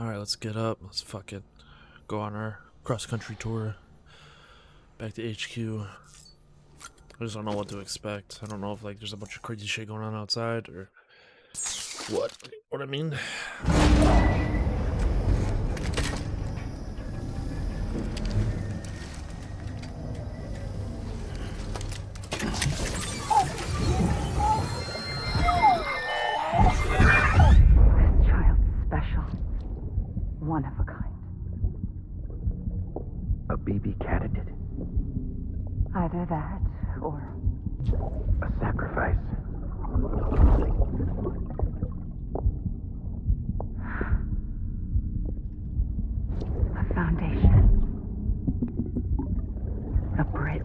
Alright, let's get up. Let's fucking go on our cross-country tour. Back to HQ. I just don't know what to expect. I don't know if like there's a bunch of crazy shit going on outside or what. What I mean? This child's special. One of a kind. A baby candidate? Either that, or A sacrifice? a foundation. A bridge.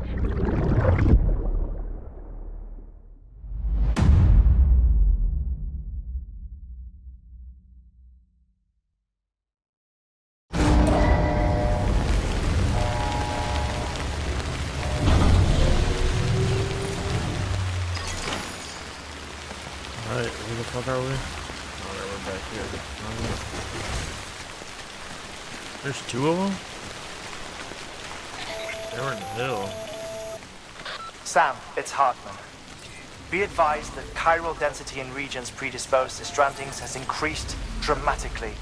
Alright, where the fuck are we? Alright, we're back here. There's two of them? They were in the hill. Sam, it's Hartman. Be advised that chiral density in regions predisposed to strandings has increased dramatically.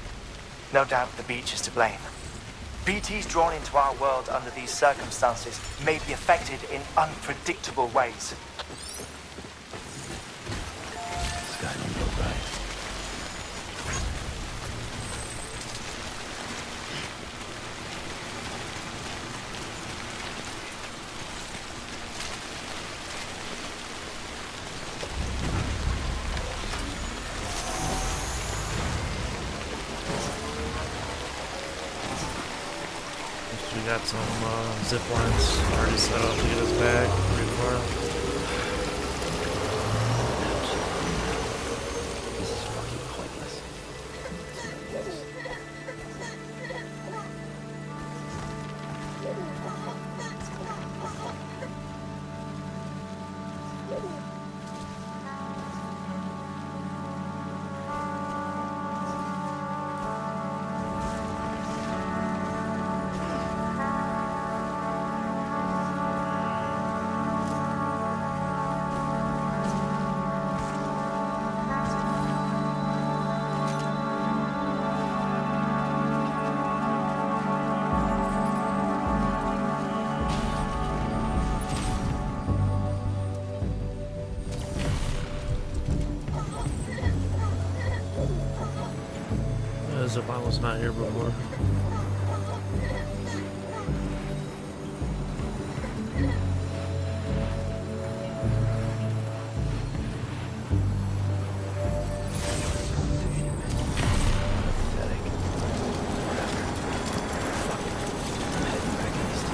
No doubt the beach is to blame. BTs drawn into our world under these circumstances may be affected in unpredictable ways. Scott, you look right. We got some zip lines already set up to get us back pretty far. This is fucking pointless. The zip line was not here before. Pathetic. Fuck it. I'm heading back east.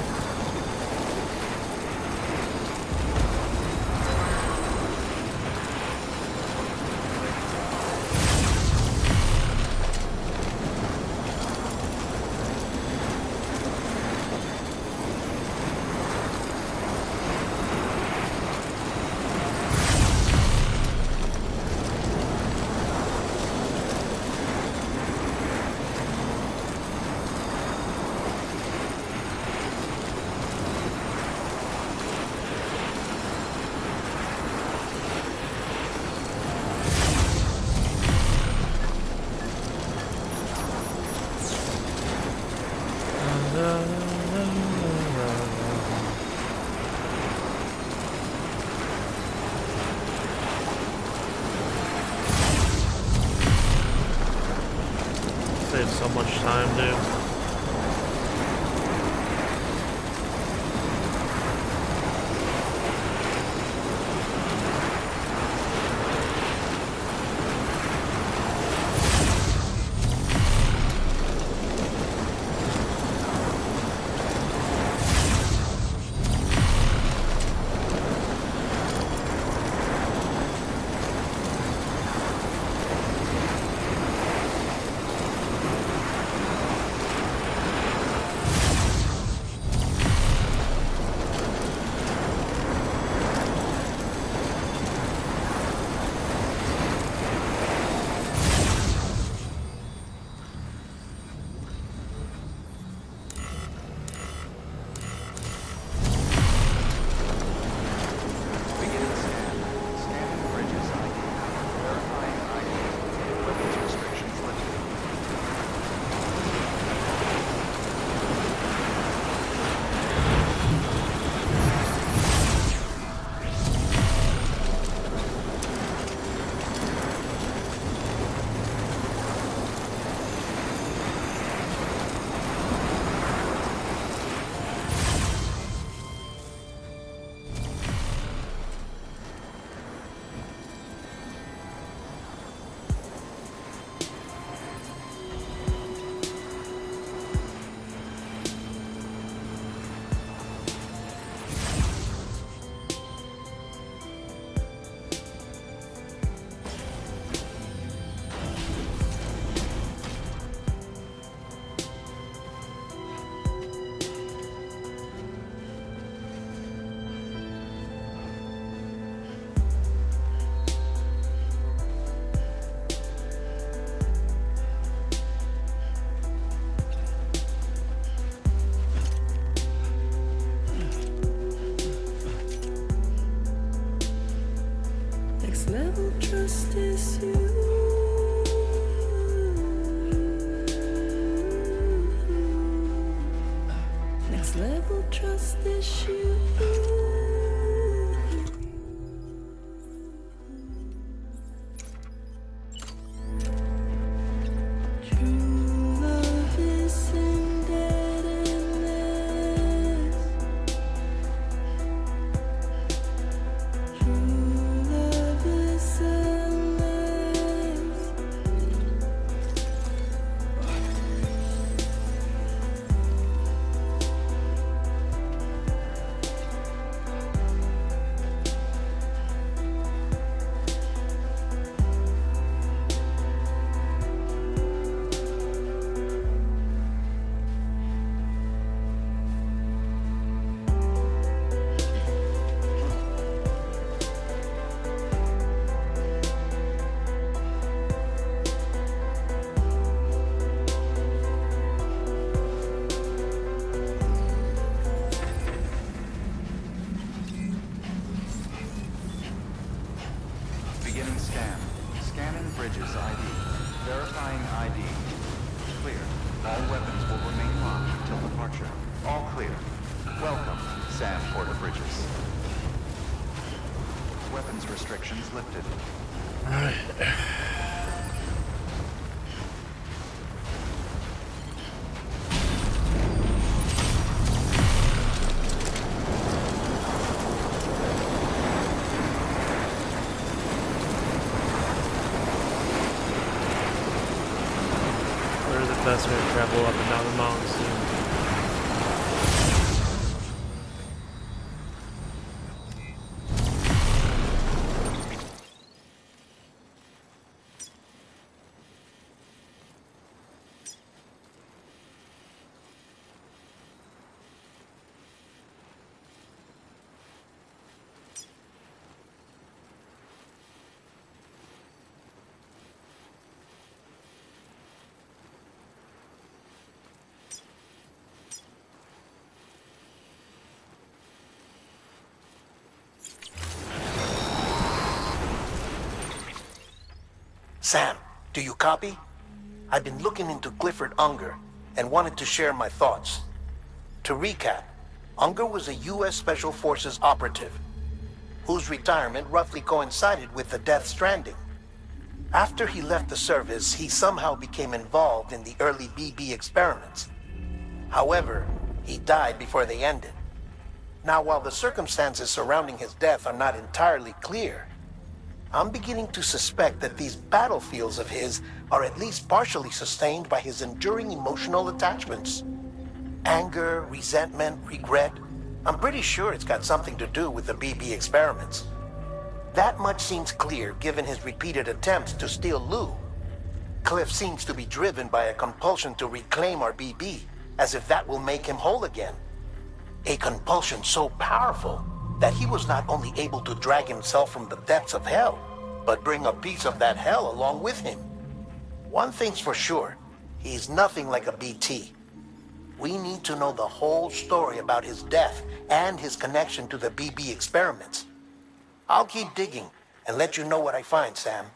Next level trust issue. True love is embedded in this. True love is endless. Beginning scan. Scanning bridges ID. Verifying ID. Clear. All weapons will remain locked until departure. All clear. Welcome, Sam Porter Bridges. Weapons restrictions lifted. Where is the best way to travel up and down the mountains, dude? Sam, do you copy? I've been looking into Clifford Unger and wanted to share my thoughts. To recap, Unger was a U.S. Special Forces operative whose retirement roughly coincided with the Death Stranding. After he left the service, he somehow became involved in the early BB experiments. However, he died before they ended. Now, while the circumstances surrounding his death are not entirely clear, I'm beginning to suspect that these battlefields of his are at least partially sustained by his enduring emotional attachments. Anger, resentment, regret. I'm pretty sure it's got something to do with the BB experiments. That much seems clear given his repeated attempts to steal Lou. Cliff seems to be driven by a compulsion to reclaim our BB, as if that will make him whole again. A compulsion so powerful that he was not only able to drag himself from the depths of hell, but bring a piece of that hell along with him. One thing's for sure, he's nothing like a BT. We need to know the whole story about his death and his connection to the BB experiments. I'll keep digging and let you know what I find, Sam.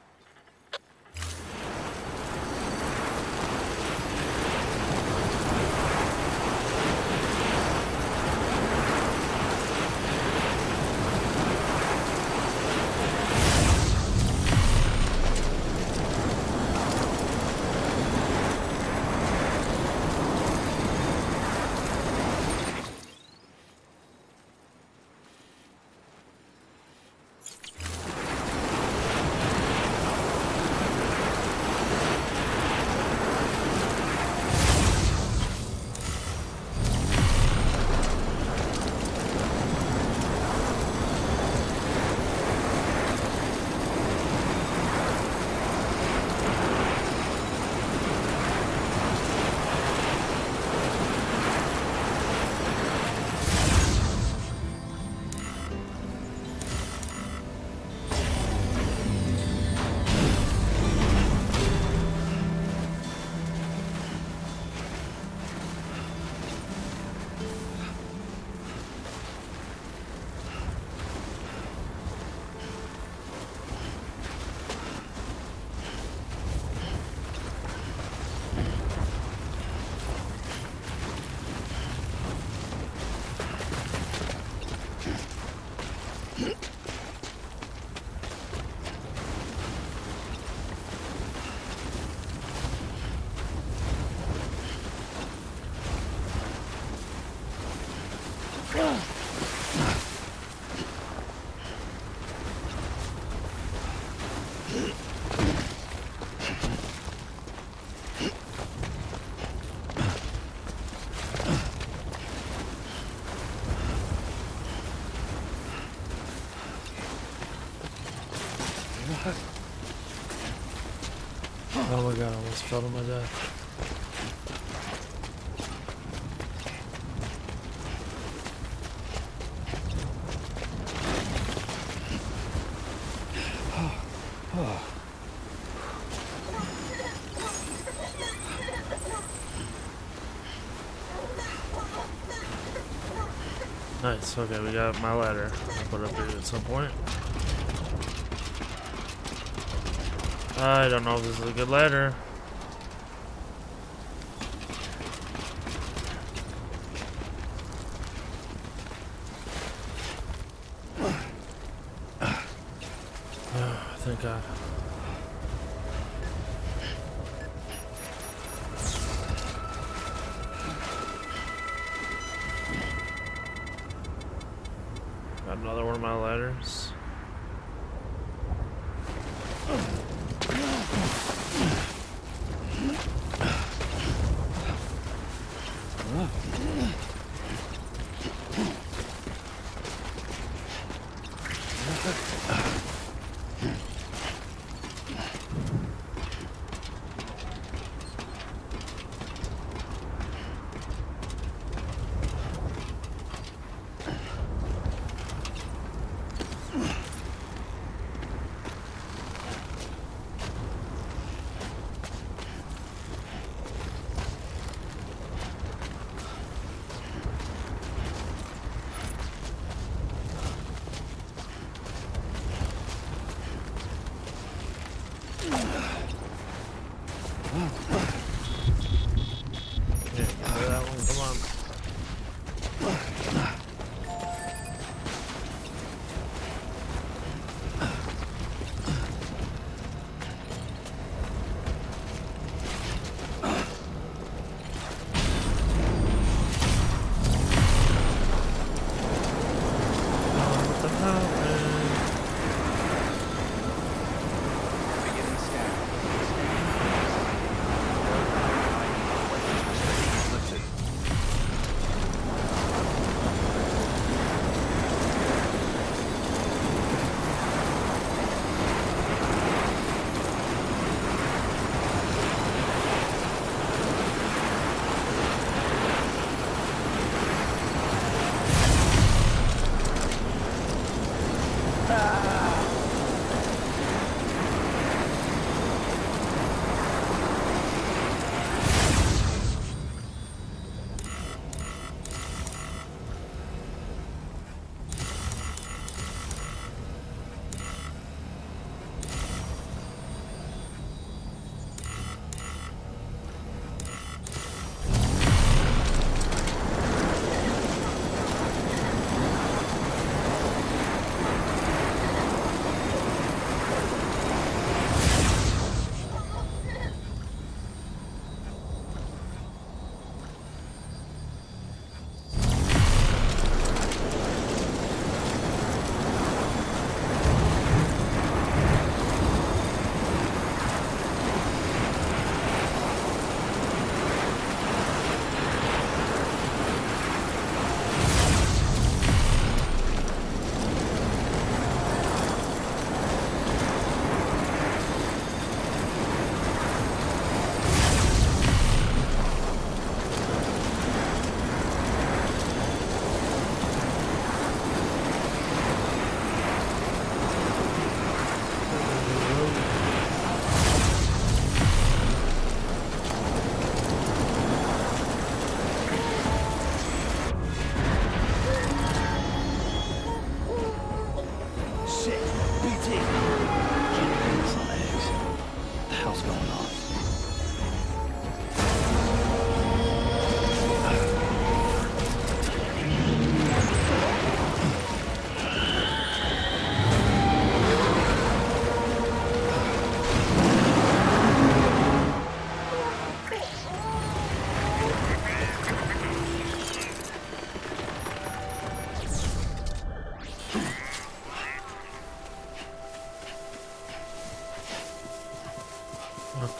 Oh my god, I almost fell to my death. Nice, okay, we got my ladder. I'll put it up here at some point. I don't know if this is a good ladder. Thank God. Got another one of my ladders.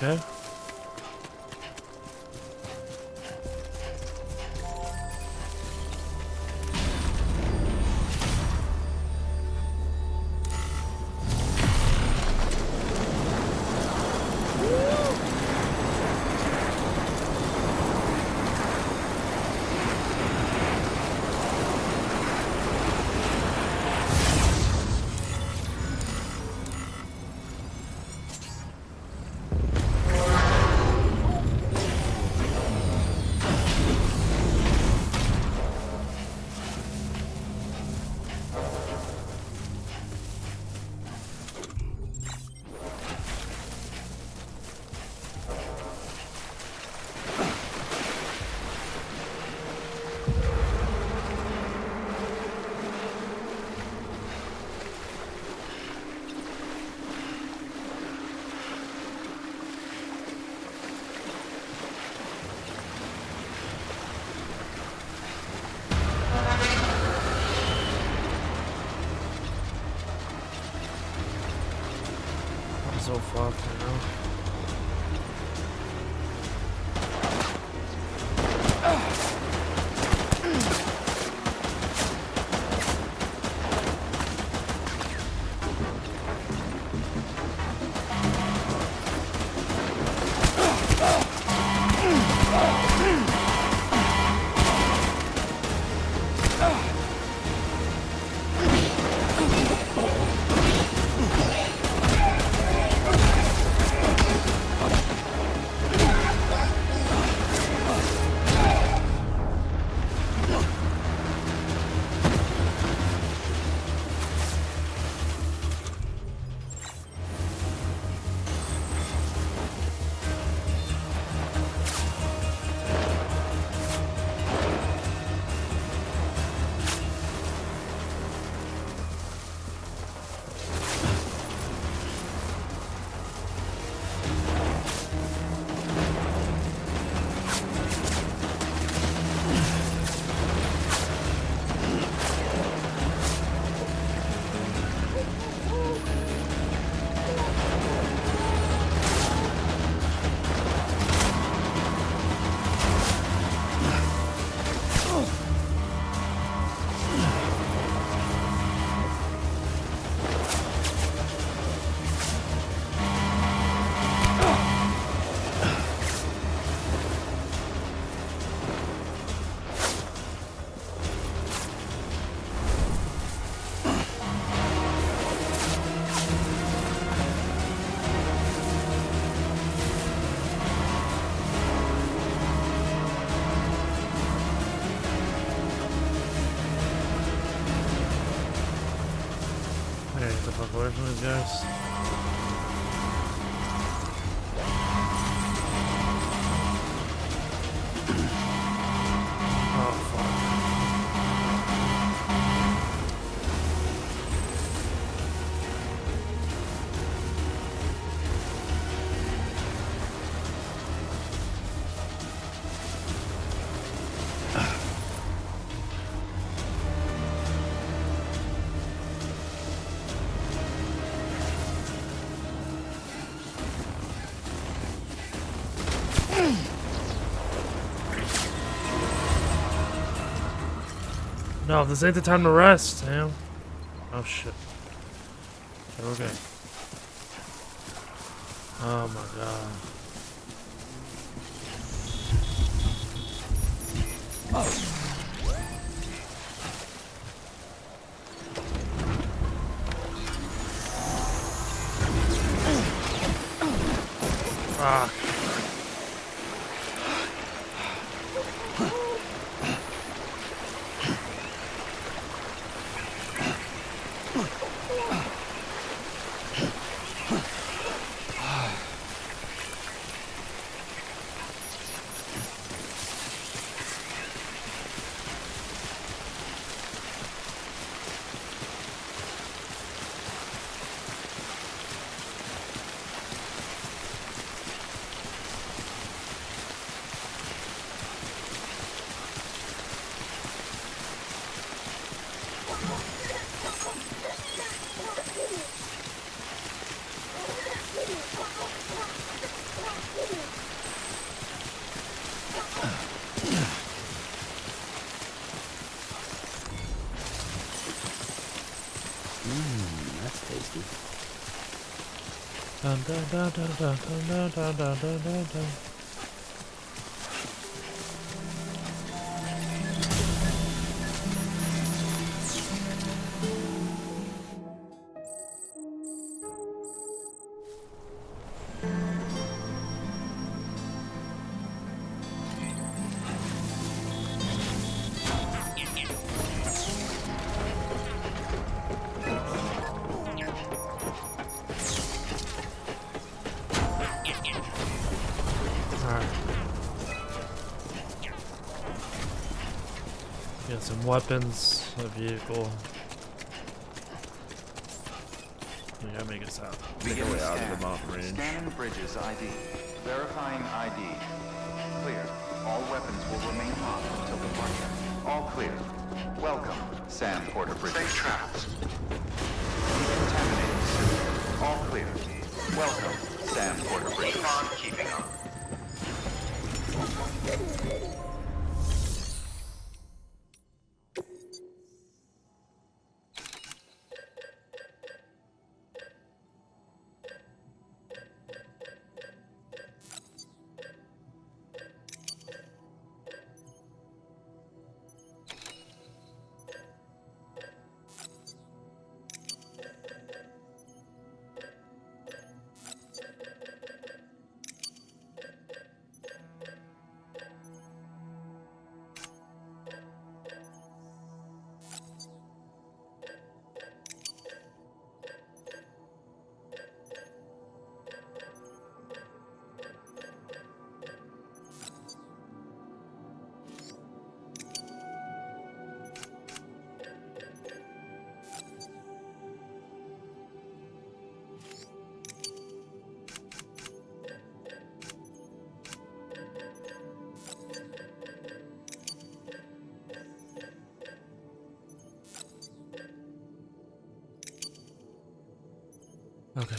Okay. I'm so fucked, you know. I gotta get the fuck away from these guys. Oh fuck. No, this ain't the time to rest, Sam. Oh shit. Okay. Oh my god. Fuck. tasty. Dun, dun, dun, dun, dun, dun, dun, dun, dun, dun, dun. Alright. Get some weapons, a vehicle. We gotta make us out. Make our way out of the mountain range. Scanning bridges ID. Verifying ID. Clear. All weapons will remain locked until departure. All clear. Welcome, Sam Porter Bridges. Safe travels. Decontaminating soon. All clear. Welcome, Sam Porter Bridges. Keep on keeping on. Okay.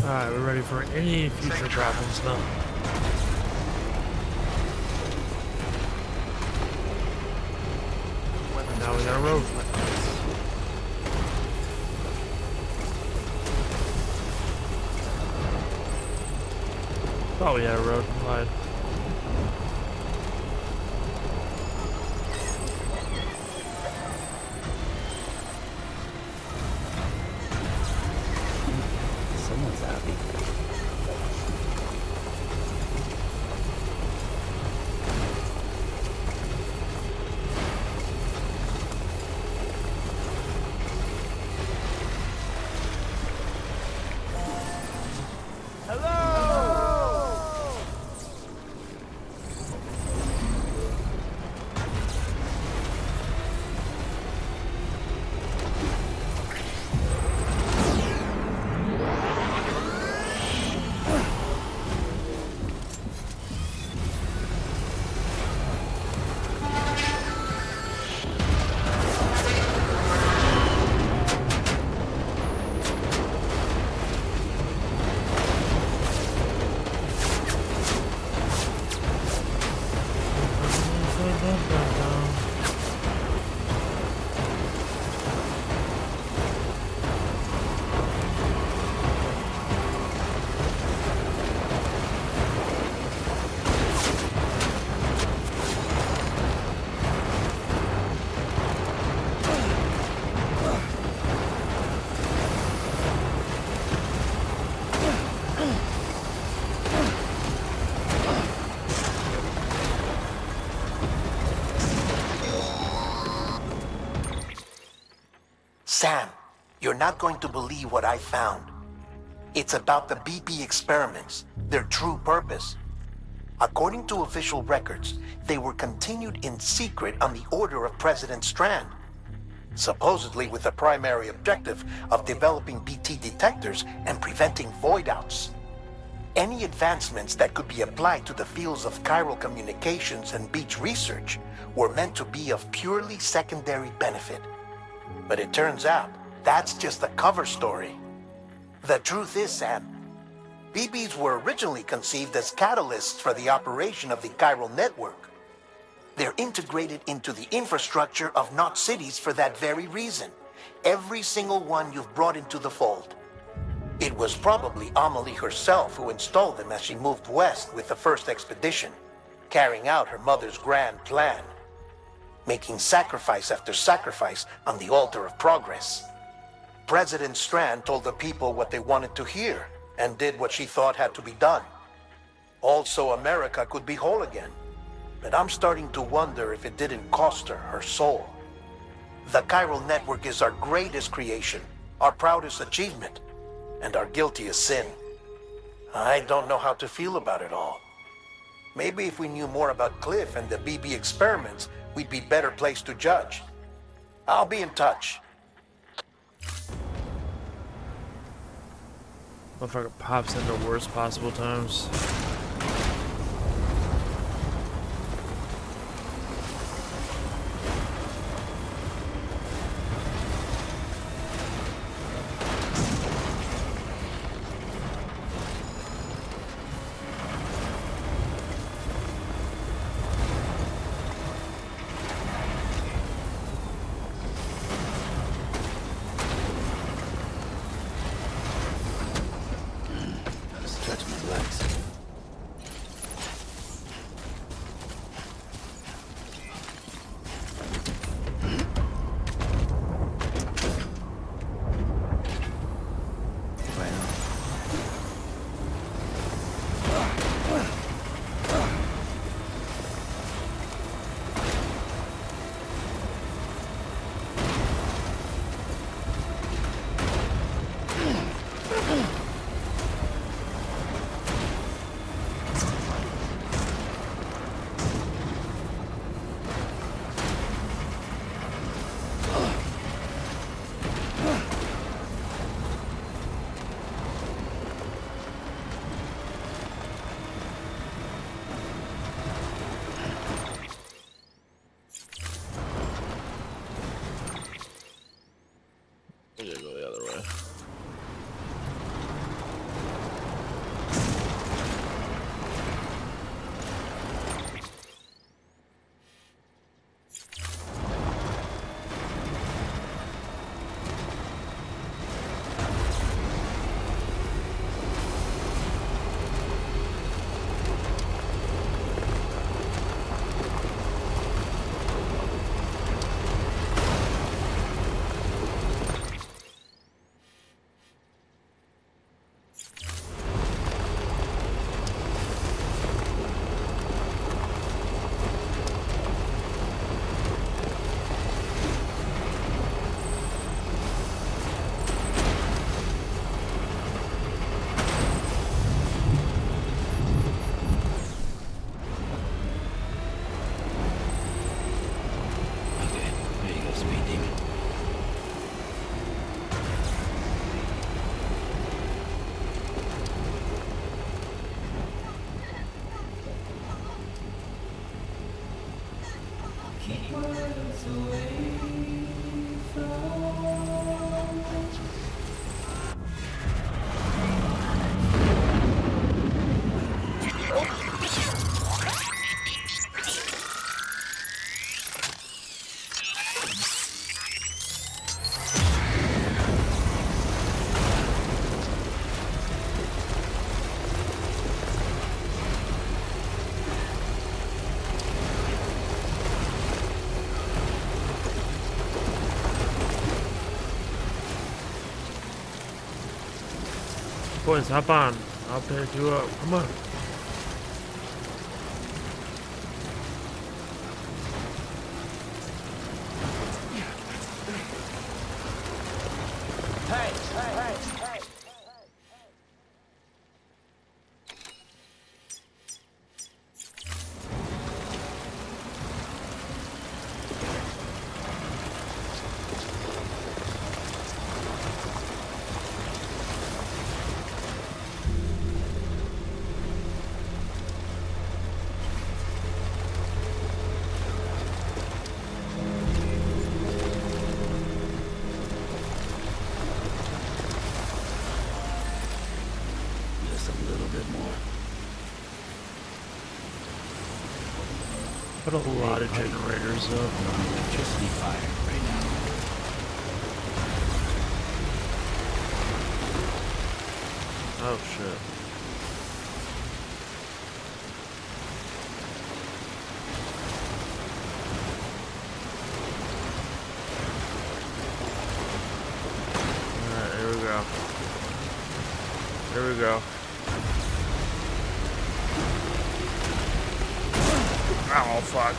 Alright, we're ready for any future problems now. Now we got a road. Thought we had a road. Lied. Someone's happy. not going to believe what I found. It's about the BP experiments, their true purpose. According to official records, they were continued in secret on the order of President Strand, supposedly with the primary objective of developing BT detectors and preventing voidouts. Any advancements that could be applied to the fields of chiral communications and beach research were meant to be of purely secondary benefit. But it turns out, that's just a cover story. The truth is, Sam, BBs were originally conceived as catalysts for the operation of the chiral network. They're integrated into the infrastructure of Knot cities for that very reason. Every single one you've brought into the fold. It was probably Amelie herself who installed them as she moved west with the first expedition, carrying out her mother's grand plan, making sacrifice after sacrifice on the altar of progress. President Strand told the people what they wanted to hear and did what she thought had to be done. Also, America could be whole again. But I'm starting to wonder if it didn't cost her soul. The chiral network is our greatest creation, our proudest achievement, and our guiltiest sin. I don't know how to feel about it all. Maybe if we knew more about Cliff and the BB experiments, we'd be better placed to judge. I'll be in touch. Motherfucker pops in the worst possible times. Stretch my legs. We gotta go the other way. Okay, there you go, Speed Demon. Boys, hop on. I'll pick you up. Come on. Hey! A little bit more. Put a lot of generators up. Electricity fire right now. Oh shit. Alright, here we go. Here we go. Oh fuck.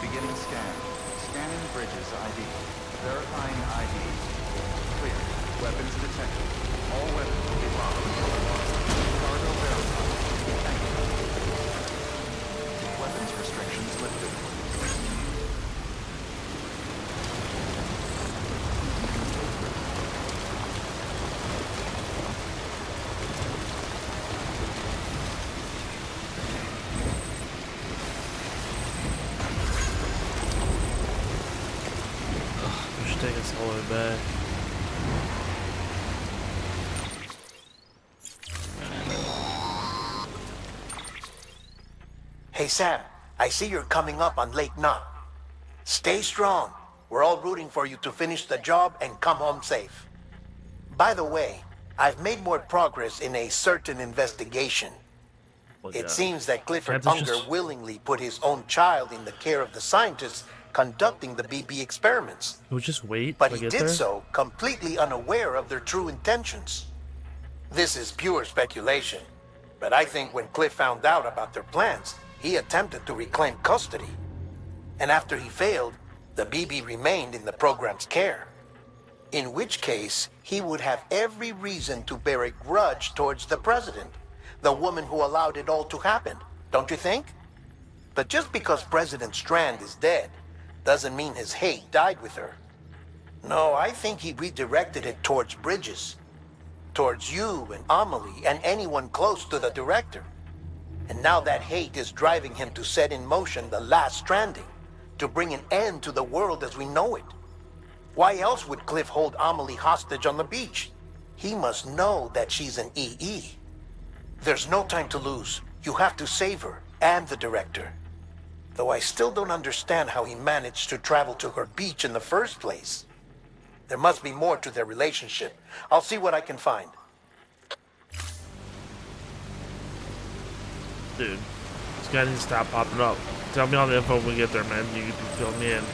Beginning scan. Scanning bridges ID. Verifying ID. Clear. Weapons detected. All weapons will be locked. Cargo verified. Thank you. Weapons restrictions lifted. We should take us all the way back. Hey Sam, I see you're coming up on Lake Knot. Stay strong. We're all rooting for you to finish the job and come home safe. By the way, I've made more progress in a certain investigation. It seems that Clifford Can't Unger just- willingly put his own child in the care of the scientists conducting the BB experiments. We'll just wait But till I he get did there. so completely unaware of their true intentions. This is pure speculation, but I think when Cliff found out about their plans, he attempted to reclaim custody. And after he failed, the BB remained in the program's care. In which case, he would have every reason to bear a grudge towards the president, the woman who allowed it all to happen, don't you think? But just because President Strand is dead, doesn't mean his hate died with her. No, I think he redirected it towards Bridges. Towards you and Amelie and anyone close to the director. And now that hate is driving him to set in motion the last Stranding, to bring an end to the world as we know it. Why else would Cliff hold Amelie hostage on the beach? He must know that she's an EE. There's no time to lose. You have to save her and the director. Though I still don't understand how he managed to travel to her beach in the first place. There must be more to their relationship. I'll see what I can find. Dude, this guy needs to stop popping up. Tell me all the info when we get there, man. You can fill me in.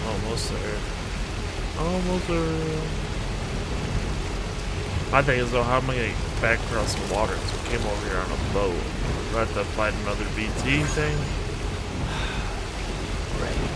Almost there. Almost there. My thing is though, how am I gonna get back across the water? So we came over here on a boat. Do I have to fight another BT thing? Right.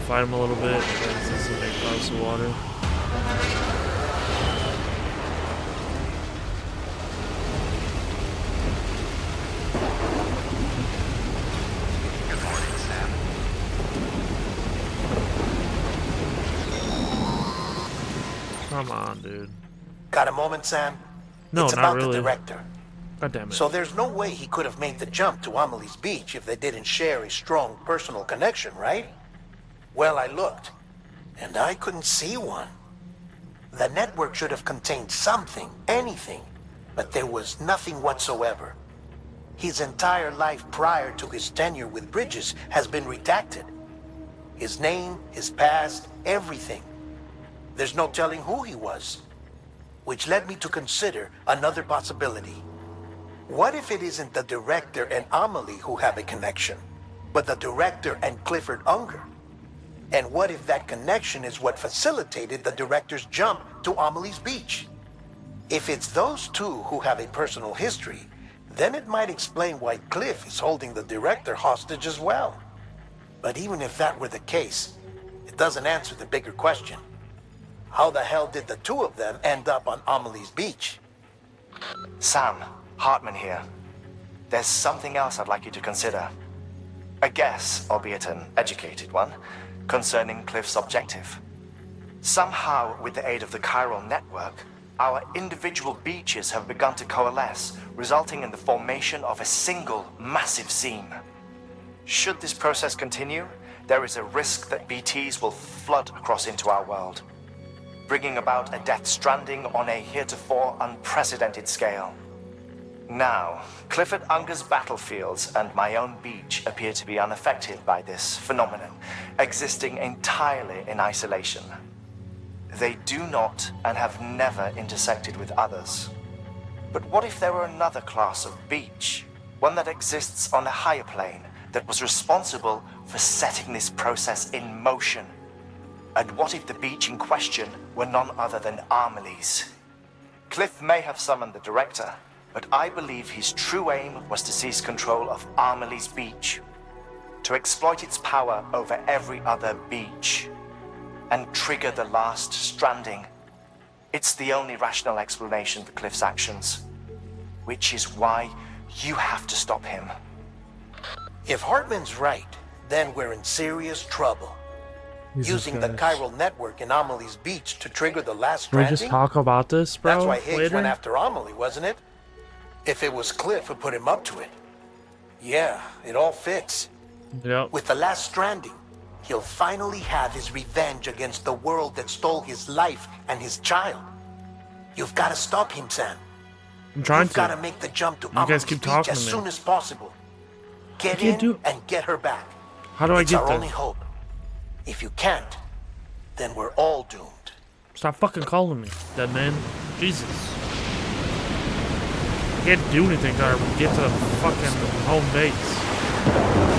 Fight him a little bit, and then see somebody across the water. Come on, dude. Got a moment, Sam? No, it's not about really. the director. God damn it. So there's no way he could have made the jump to Amelie's Beach if they didn't share a strong personal connection, right? Well, I looked, and I couldn't see one. The network should have contained something, anything, but there was nothing whatsoever. His entire life prior to his tenure with Bridges has been redacted. His name, his past, everything. There's no telling who he was. Which led me to consider another possibility. What if it isn't the director and Amelie who have a connection, but the director and Clifford Unger? And what if that connection is what facilitated the director's jump to Amelie's Beach? If it's those two who have a personal history, then it might explain why Cliff is holding the director hostage as well. But even if that were the case, it doesn't answer the bigger question. How the hell did the two of them end up on Amelie's Beach? Sam, Hartman here. There's something else I'd like you to consider. A guess, albeit an educated one, concerning Cliff's objective. Somehow, with the aid of the chiral network, our individual beaches have begun to coalesce, resulting in the formation of a single massive seam. Should this process continue, there is a risk that BTs will flood across into our world, bringing about a death stranding on a heretofore unprecedented scale. Now, Clifford Unger's battlefields and my own beach appear to be unaffected by this phenomenon, existing entirely in isolation. They do not and have never intersected with others. But what if there were another class of beach, one that exists on a higher plane, that was responsible for setting this process in motion? And what if the beach in question were none other than Amelie's? Cliff may have summoned the director, but I believe his true aim was to seize control of Amelie's Beach, to exploit its power over every other beach, and trigger the last stranding. It's the only rational explanation for Cliff's actions, which is why you have to stop him. If Hartman's right, then we're in serious trouble. Using the chiral network in Amelie's Beach to trigger the last Can we stranding? just talk about this, bro? That's why Higgs later? went after Amelie, wasn't it? If it was Cliff who put him up to it. Yeah, it all fits. Yep. With the last stranding, he'll finally have his revenge against the world that stole his life and his child. You've got to stop him, Sam. I'm trying You've got to to. make the jump to You guys Amelie's keep Beach talking as to me. soon as possible. Get can't in do- and get her back. How do I It's get our there? only hope. If you can't, then we're all doomed. Stop fucking calling me, dead man. Jesus. I can't do anything till I get to fucking home base.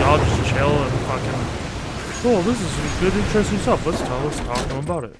Y'all just chill and fucking. Oh, this is some good, interesting stuff. Let's talk to him about it.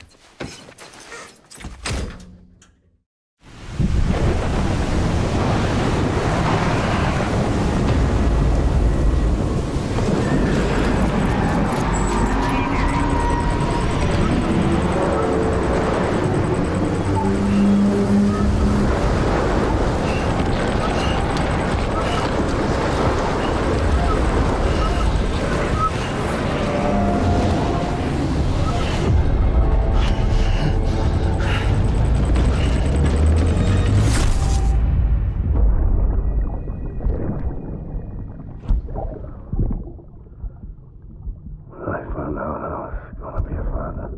When I found out I was gonna be a father,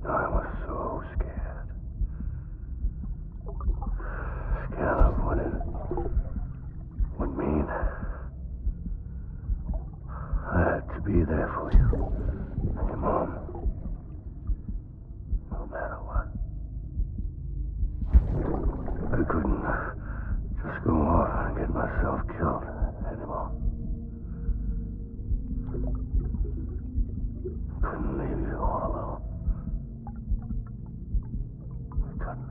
I was so scared. Scared of what it would mean. I had to be there for you and your mom, no matter what. I couldn't just go off and get myself killed anymore. Couldn't leave you all alone. I couldn't.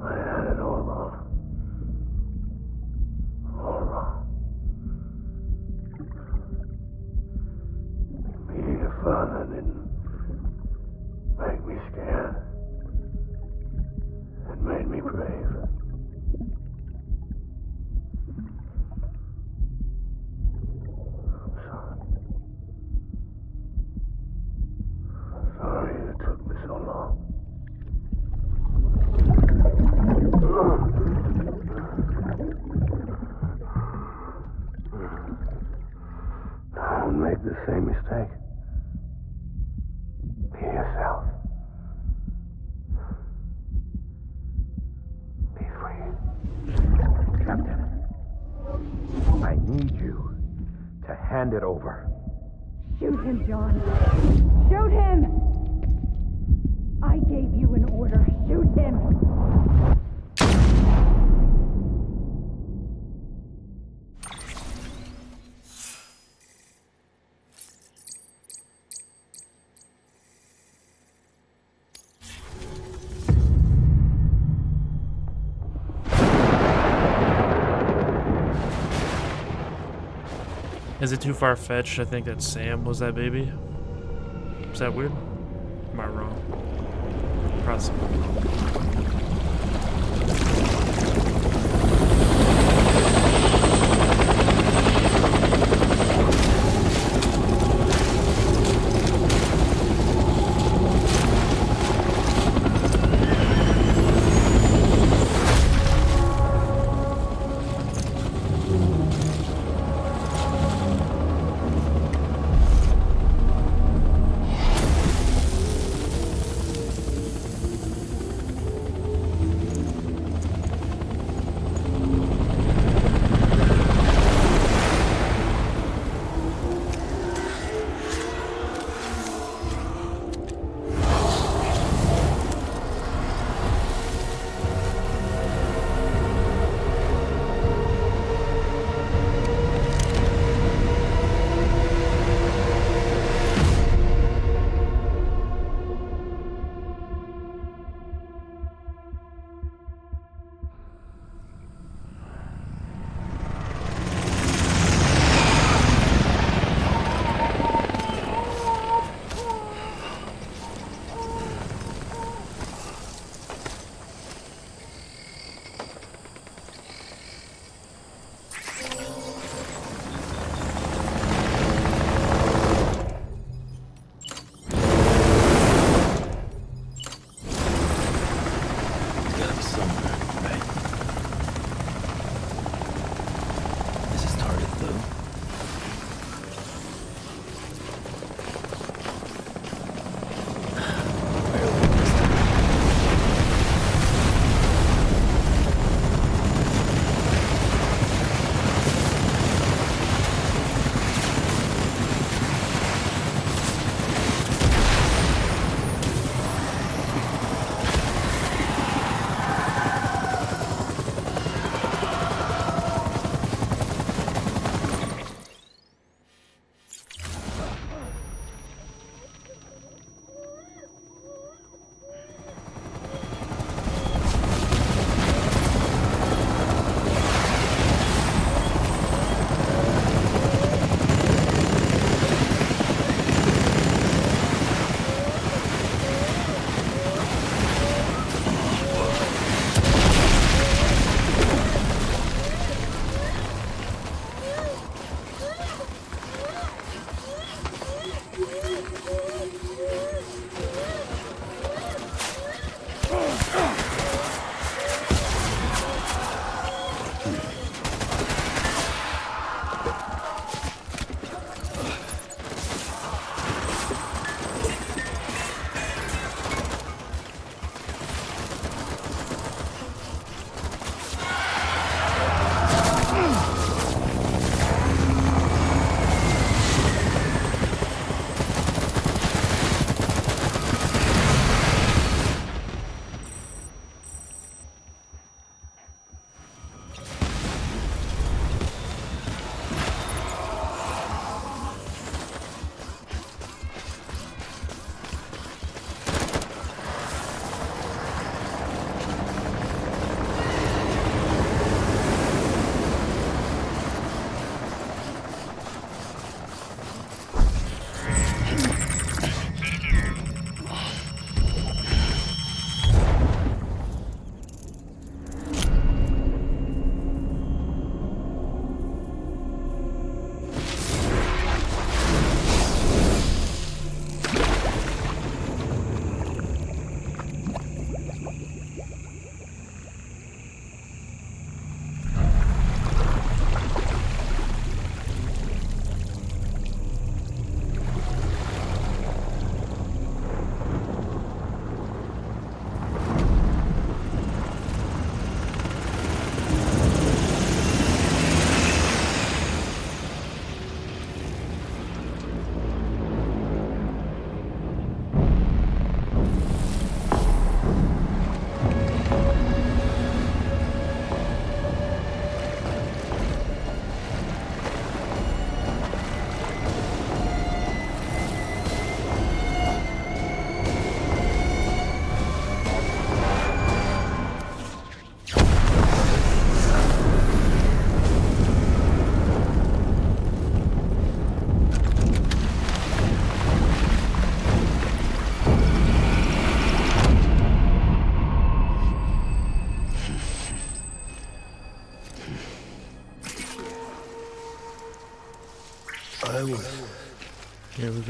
I had it all wrong. All wrong. Being a father didn't make me scared. It made me brave. I'm sorry. Hand it over. Shoot him, John. Shoot him! I gave you an order. Shoot him! Is it too far-fetched? I think that Sam was that baby. Is that weird? Am I wrong? Possibly.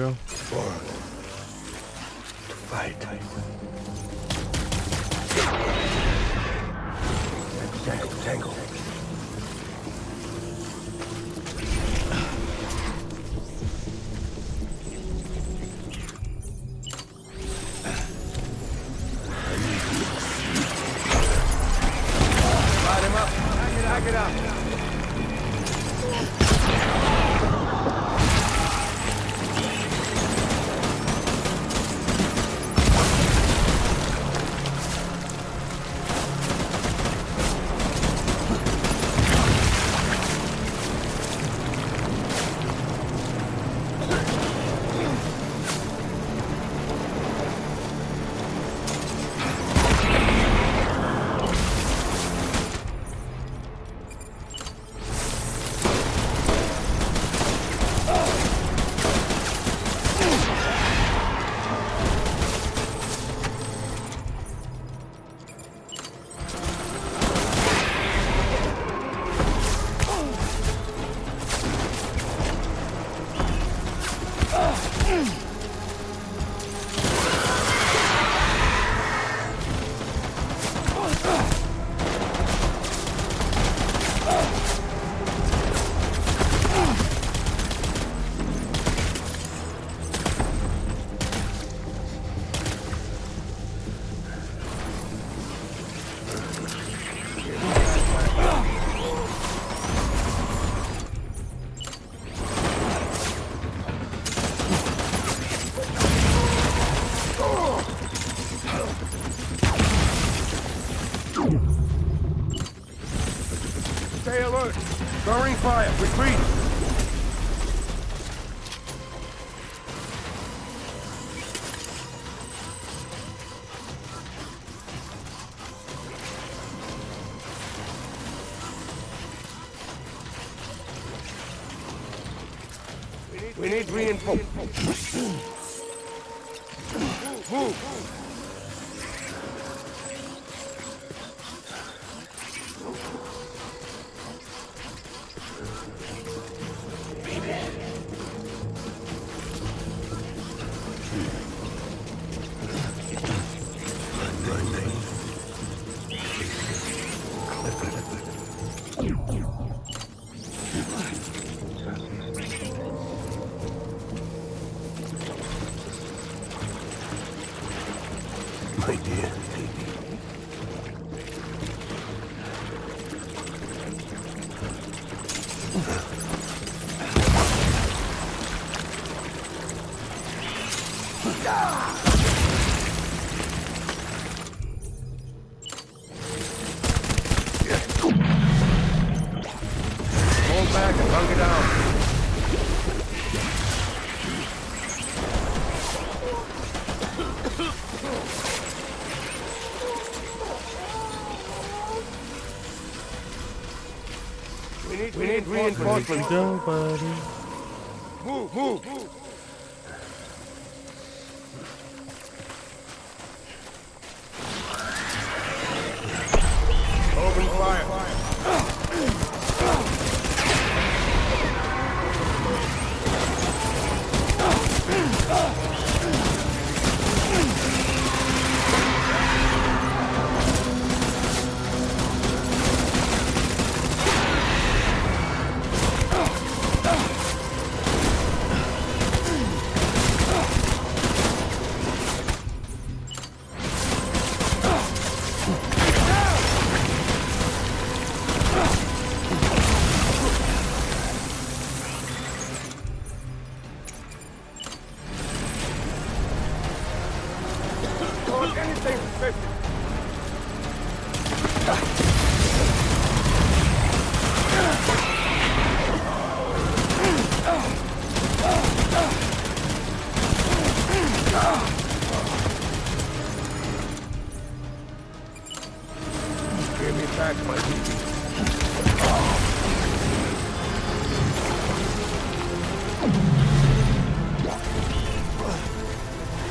go. Born to fight. Tangle. Light him up. Hack it up. Stay alert! Throwing fire! Retreat! We need reinforcements. Move! My dear baby. Hold back and hunker down. We need reinforcements. Go, buddy. Move! Open fire! Anything for 50. Give me back my baby.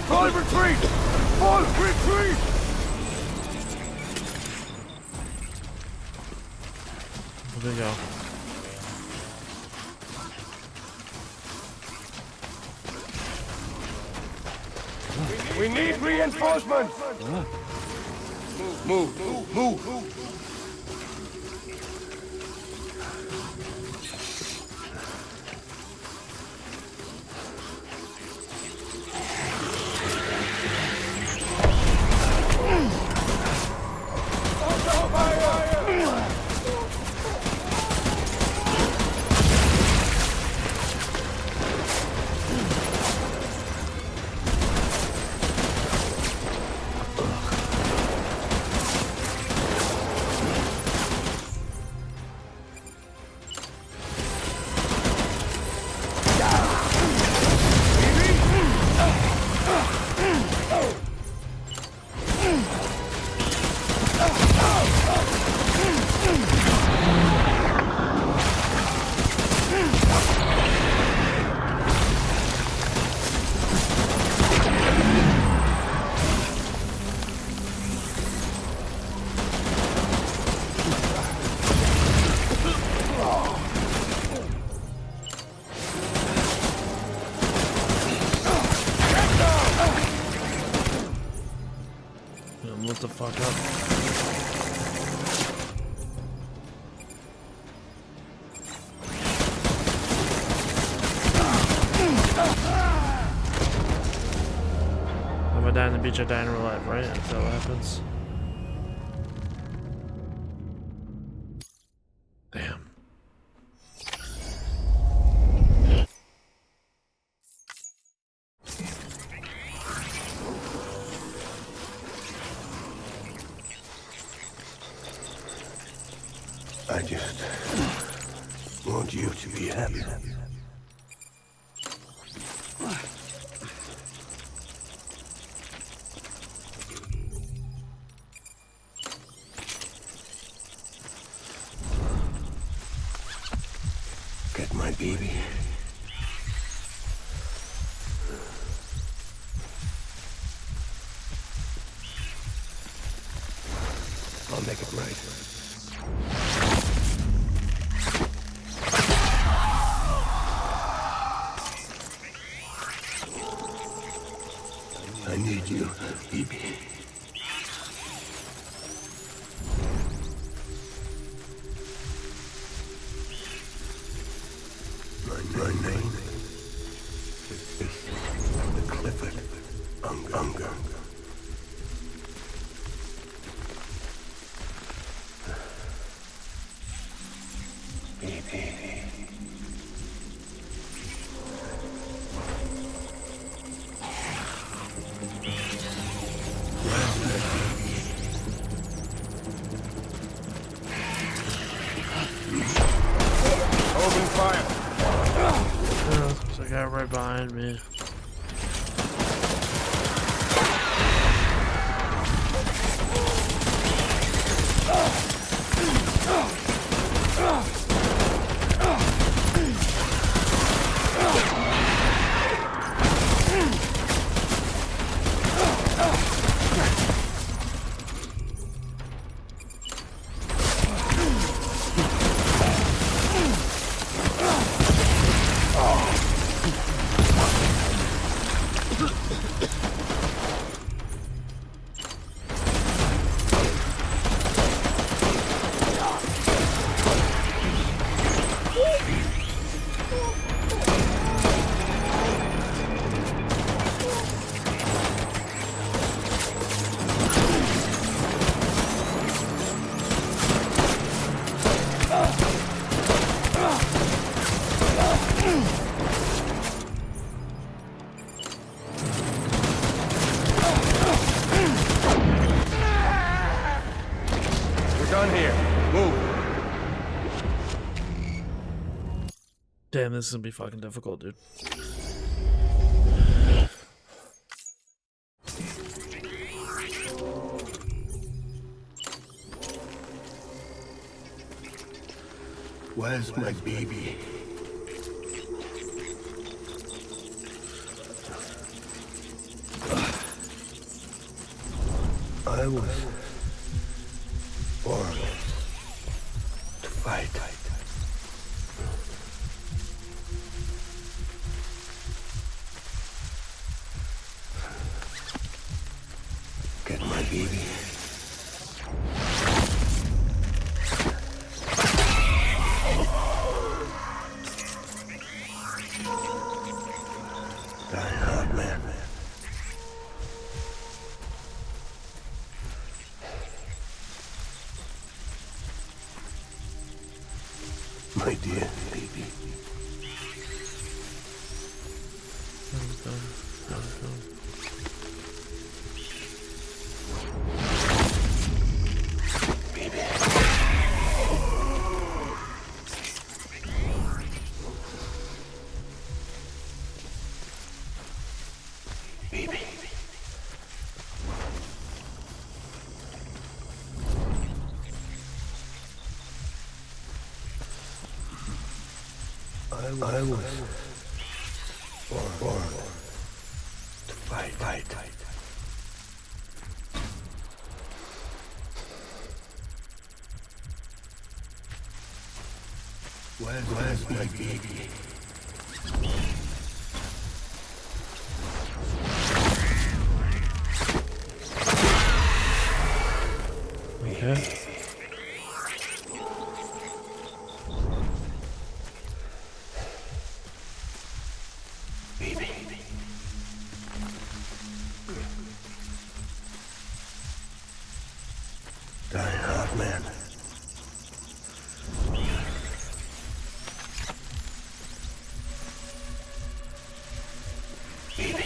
Full retreat! Full retreat! There we go. We need reinforcements! Move. What the fuck up? If I die on the beach, I die in real life, right? That's how it happens. Damn. I just want you to be happy. Get my baby. I'll make it right. I need you, baby. My name is the Clifford Unger. Baby. Open fire. So I got right behind me. Done here. Move. Damn, this is gonna be fucking difficult, dude. Where's my baby? I was born to fight. Get my baby. Die hard, man. My dear baby. Baby. Baby. I was born to fight. Where's my baby? Okay. Baby. Die hard, man. Baby.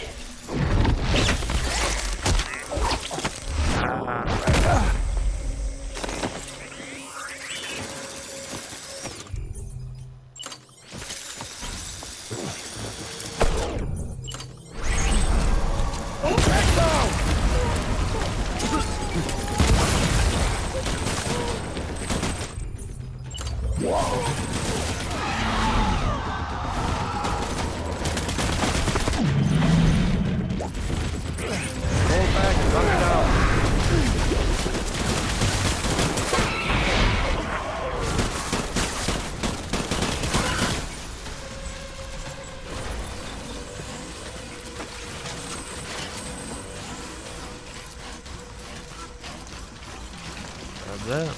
Grab that.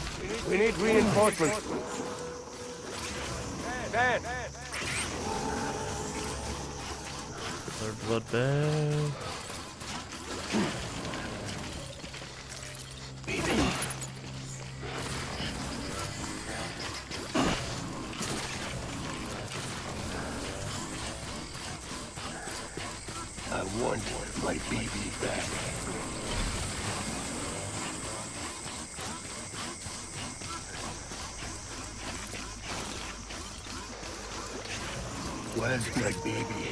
We need reinforcements. Third blood bag. I want my baby back. Where's my baby?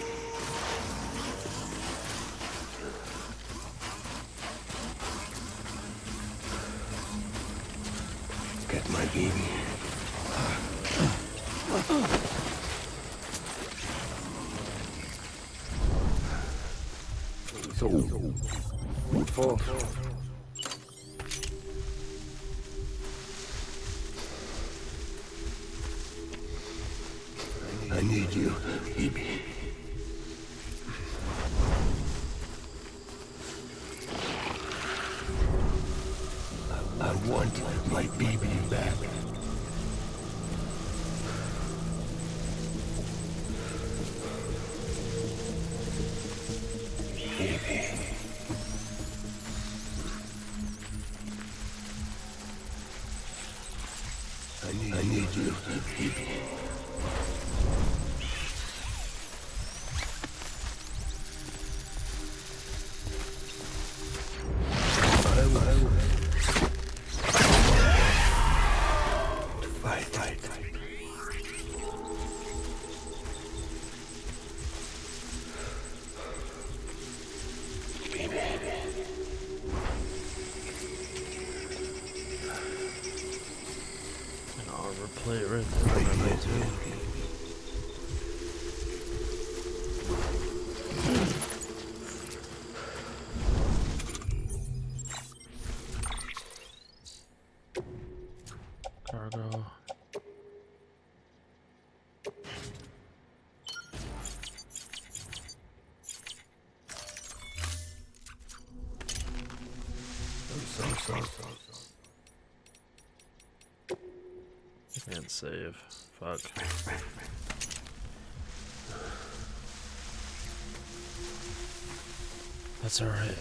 Get my baby. So, what for? I need you, baby. I want my baby back. Baby. I need you, baby. Play it right there when I need to. Cargo. Can't save. Fuck. That's alright.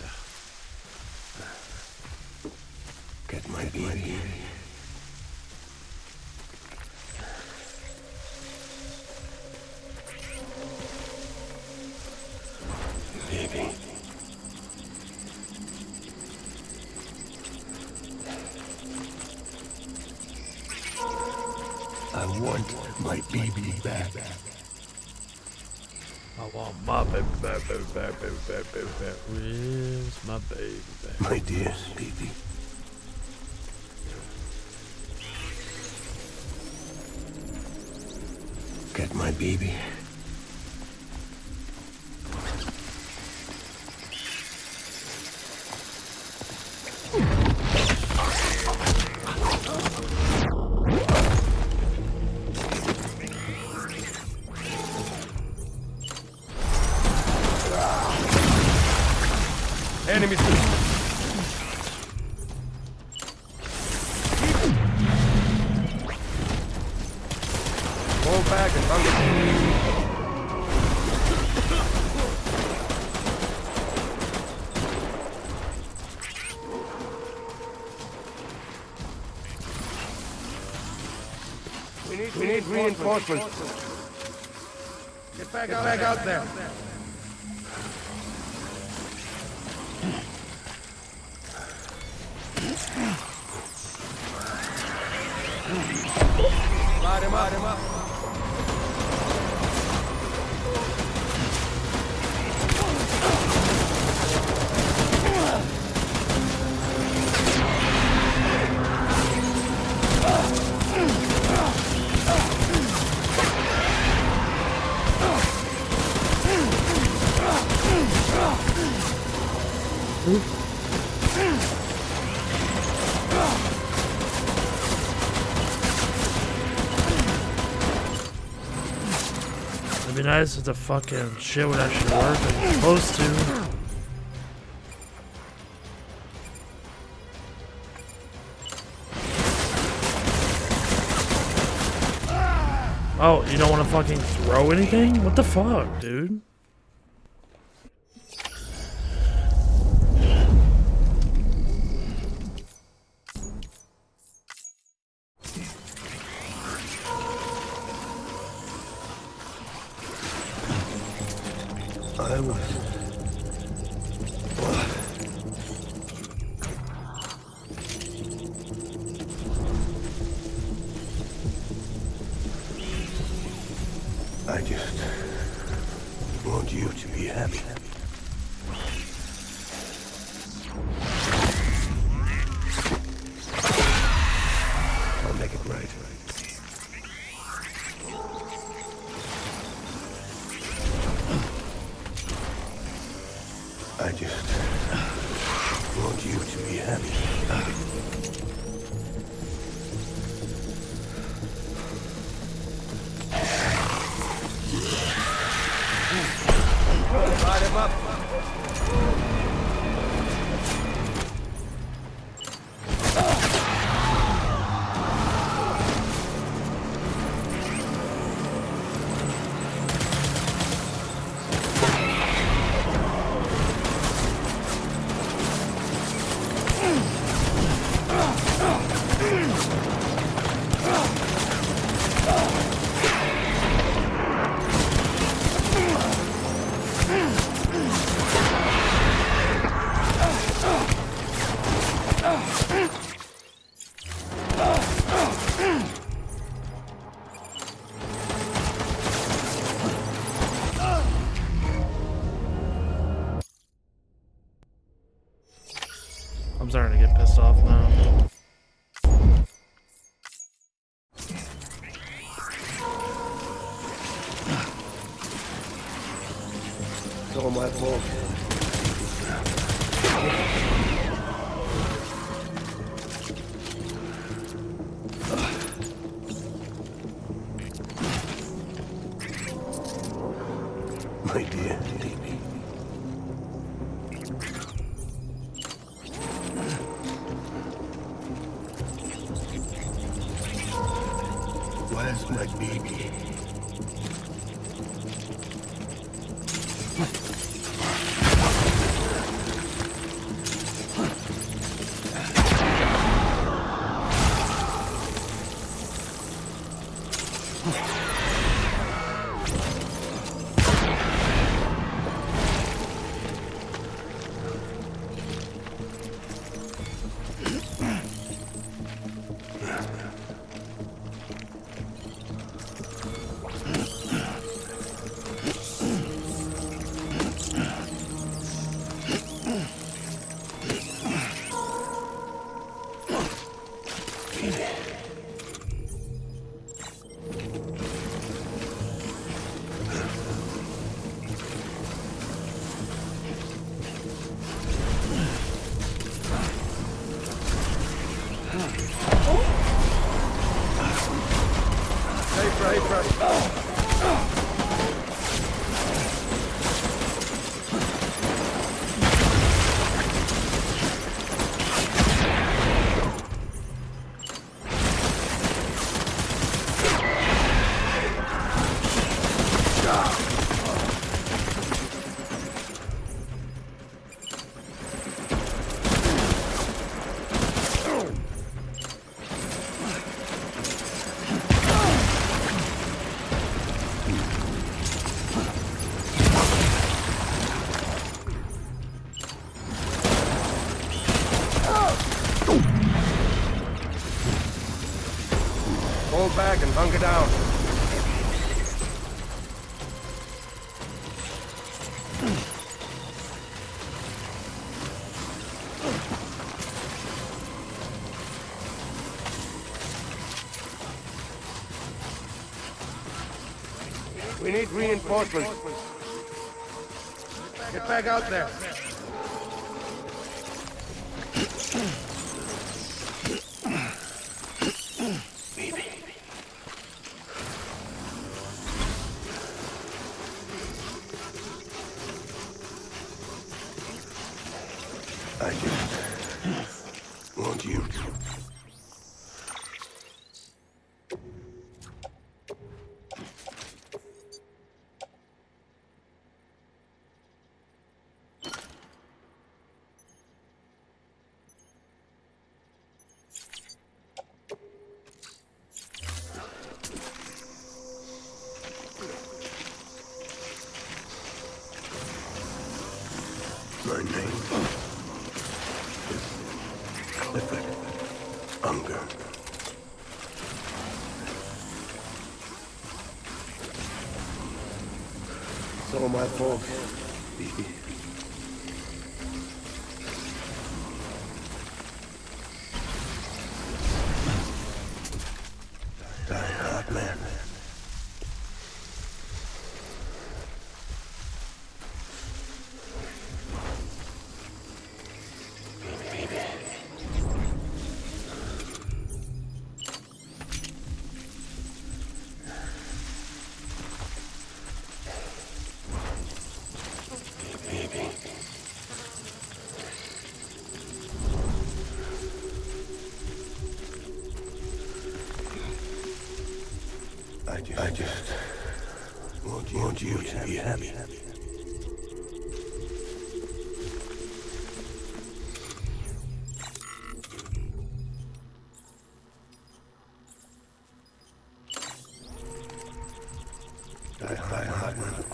Get my baby. Baby. I want my baby back. I want my baby back, baby back, baby back, baby back. Where's my baby back? My dear baby. Get my baby. Enemies. Fall back and We need reinforcements. Get back out there. Light him up. It'd be nice if the fucking shit would actually work like it's supposed to. Oh, you don't want to fucking throw anything? What the fuck, dude? I was... I just want you to be happy. I'll make it right. I just want you to be happy. Light him up. I'm starting to get pissed off now. It's all my fault. My dear baby. Where's my baby? Hold back and hunker down. We need reinforcements. Get back out there. I just want you. My name is Unger. So my folks. Die hard man. I just want you to be happy. Die hard man.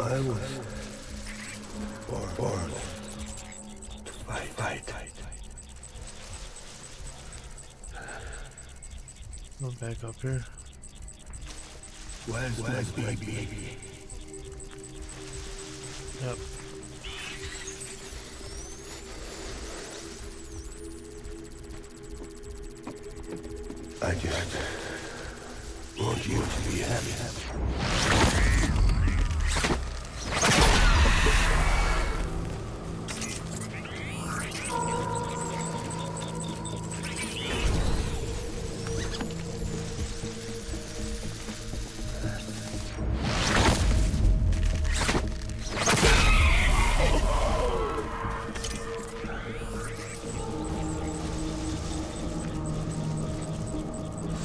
I was born to fight. Go back up here. Where's my baby? Yep. I just want you to be happy.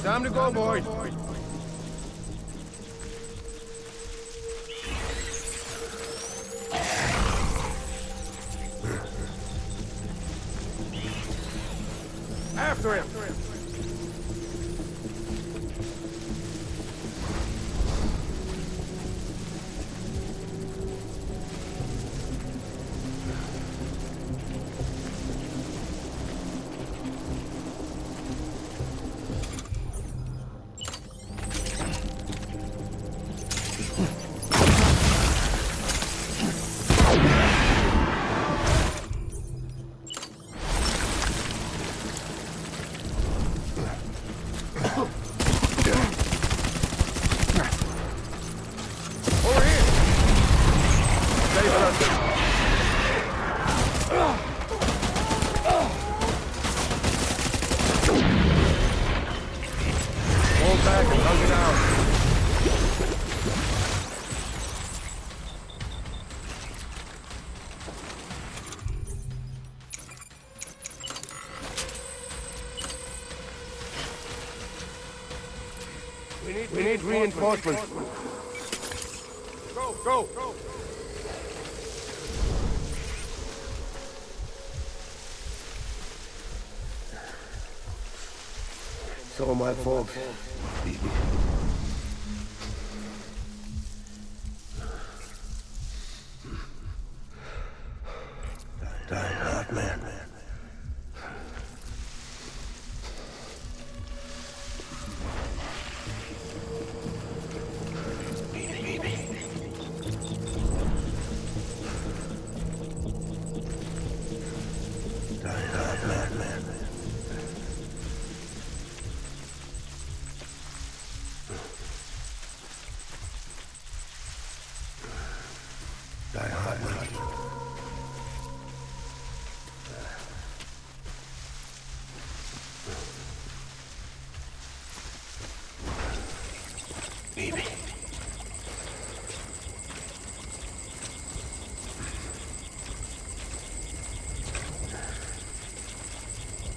Time to go, boys. After him. We need reinforcements. Go! So are my folks. Die hard, man.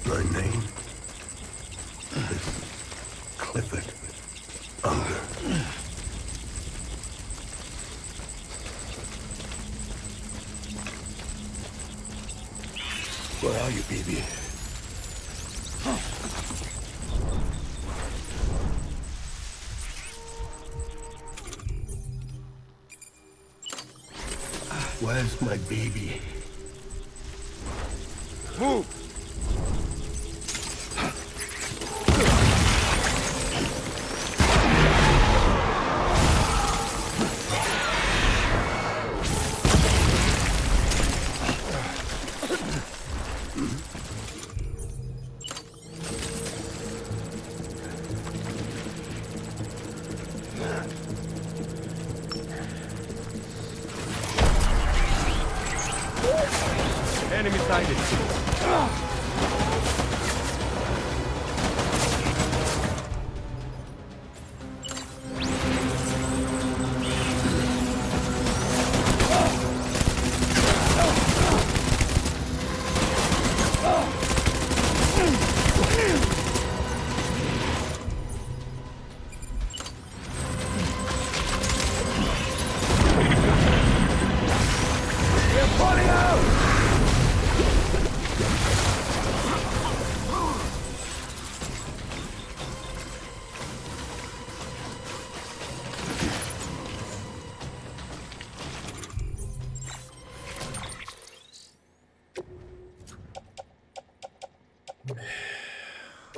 My name is Clifford Unger. Where are you, baby? Where's my baby? Move! Enemy sighted.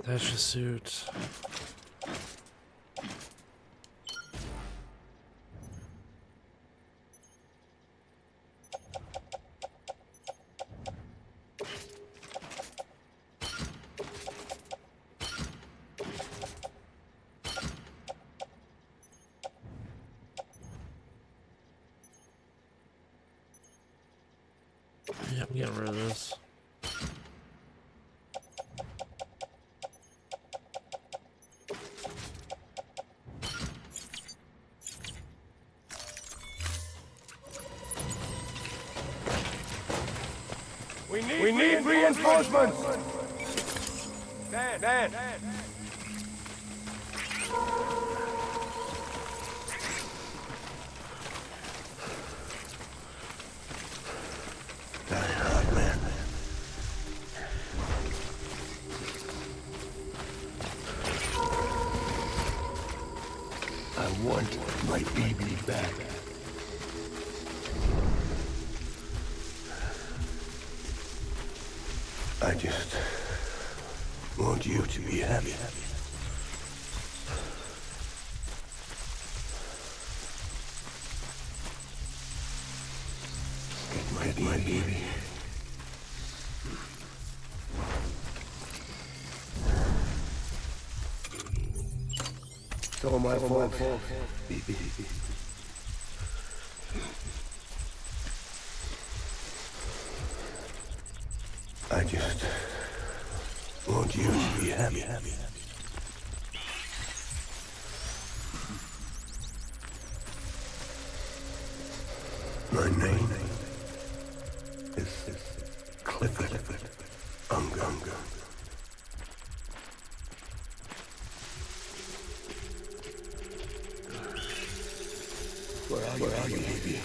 That should suit. Yeah, I'm getting rid of this. We need reinforcements! Dan! want my baby back. I just want you to be happy. Get my baby. It's all my fault, baby. I just want you to be happy. My name is Clifford Unger. Where are you, baby?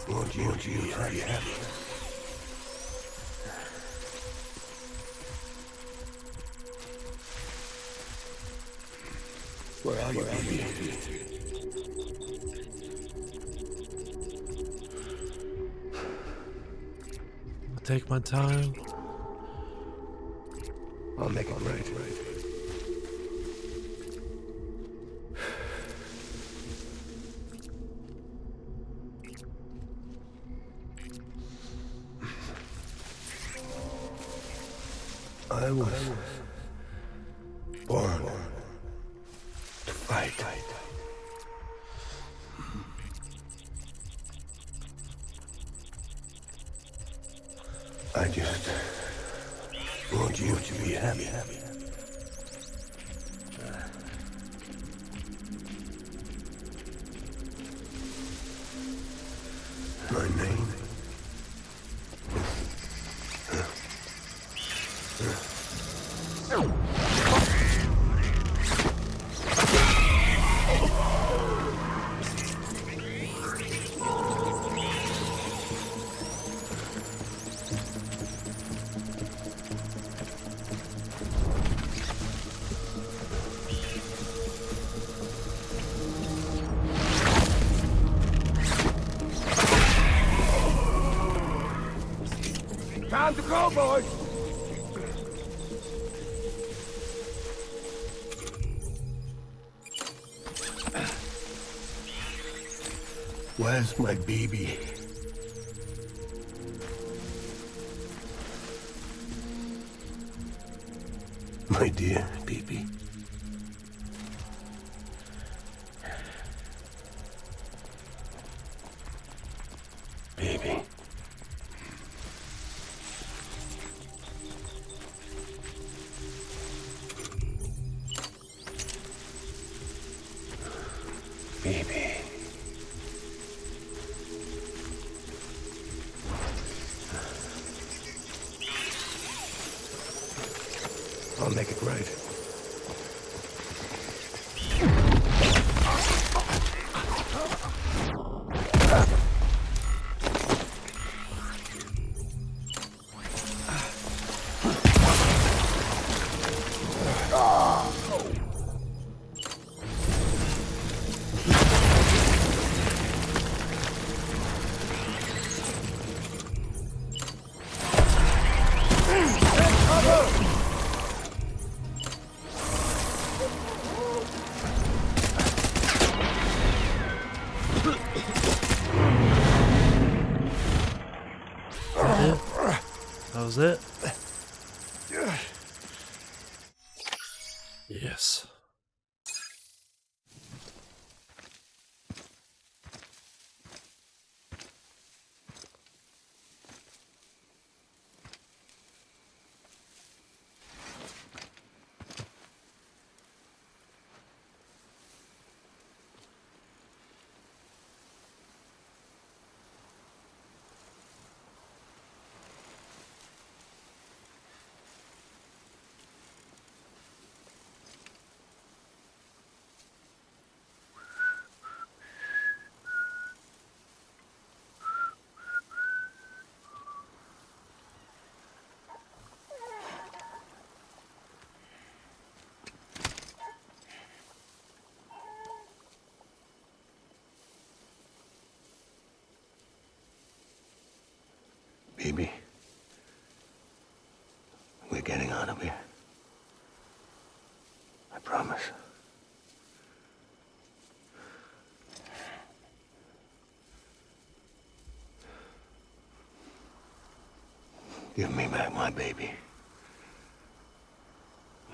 Want you to be happy. Where are you, baby? I'll take my time. I'll make it right. I was born to fight. I just want you to be happy. My name Time to go, boys! Where's my baby? My dear baby. Baby. Baby. I'll make it right. That was it? Yes. Baby, we're getting out of here. I promise. Give me back my baby.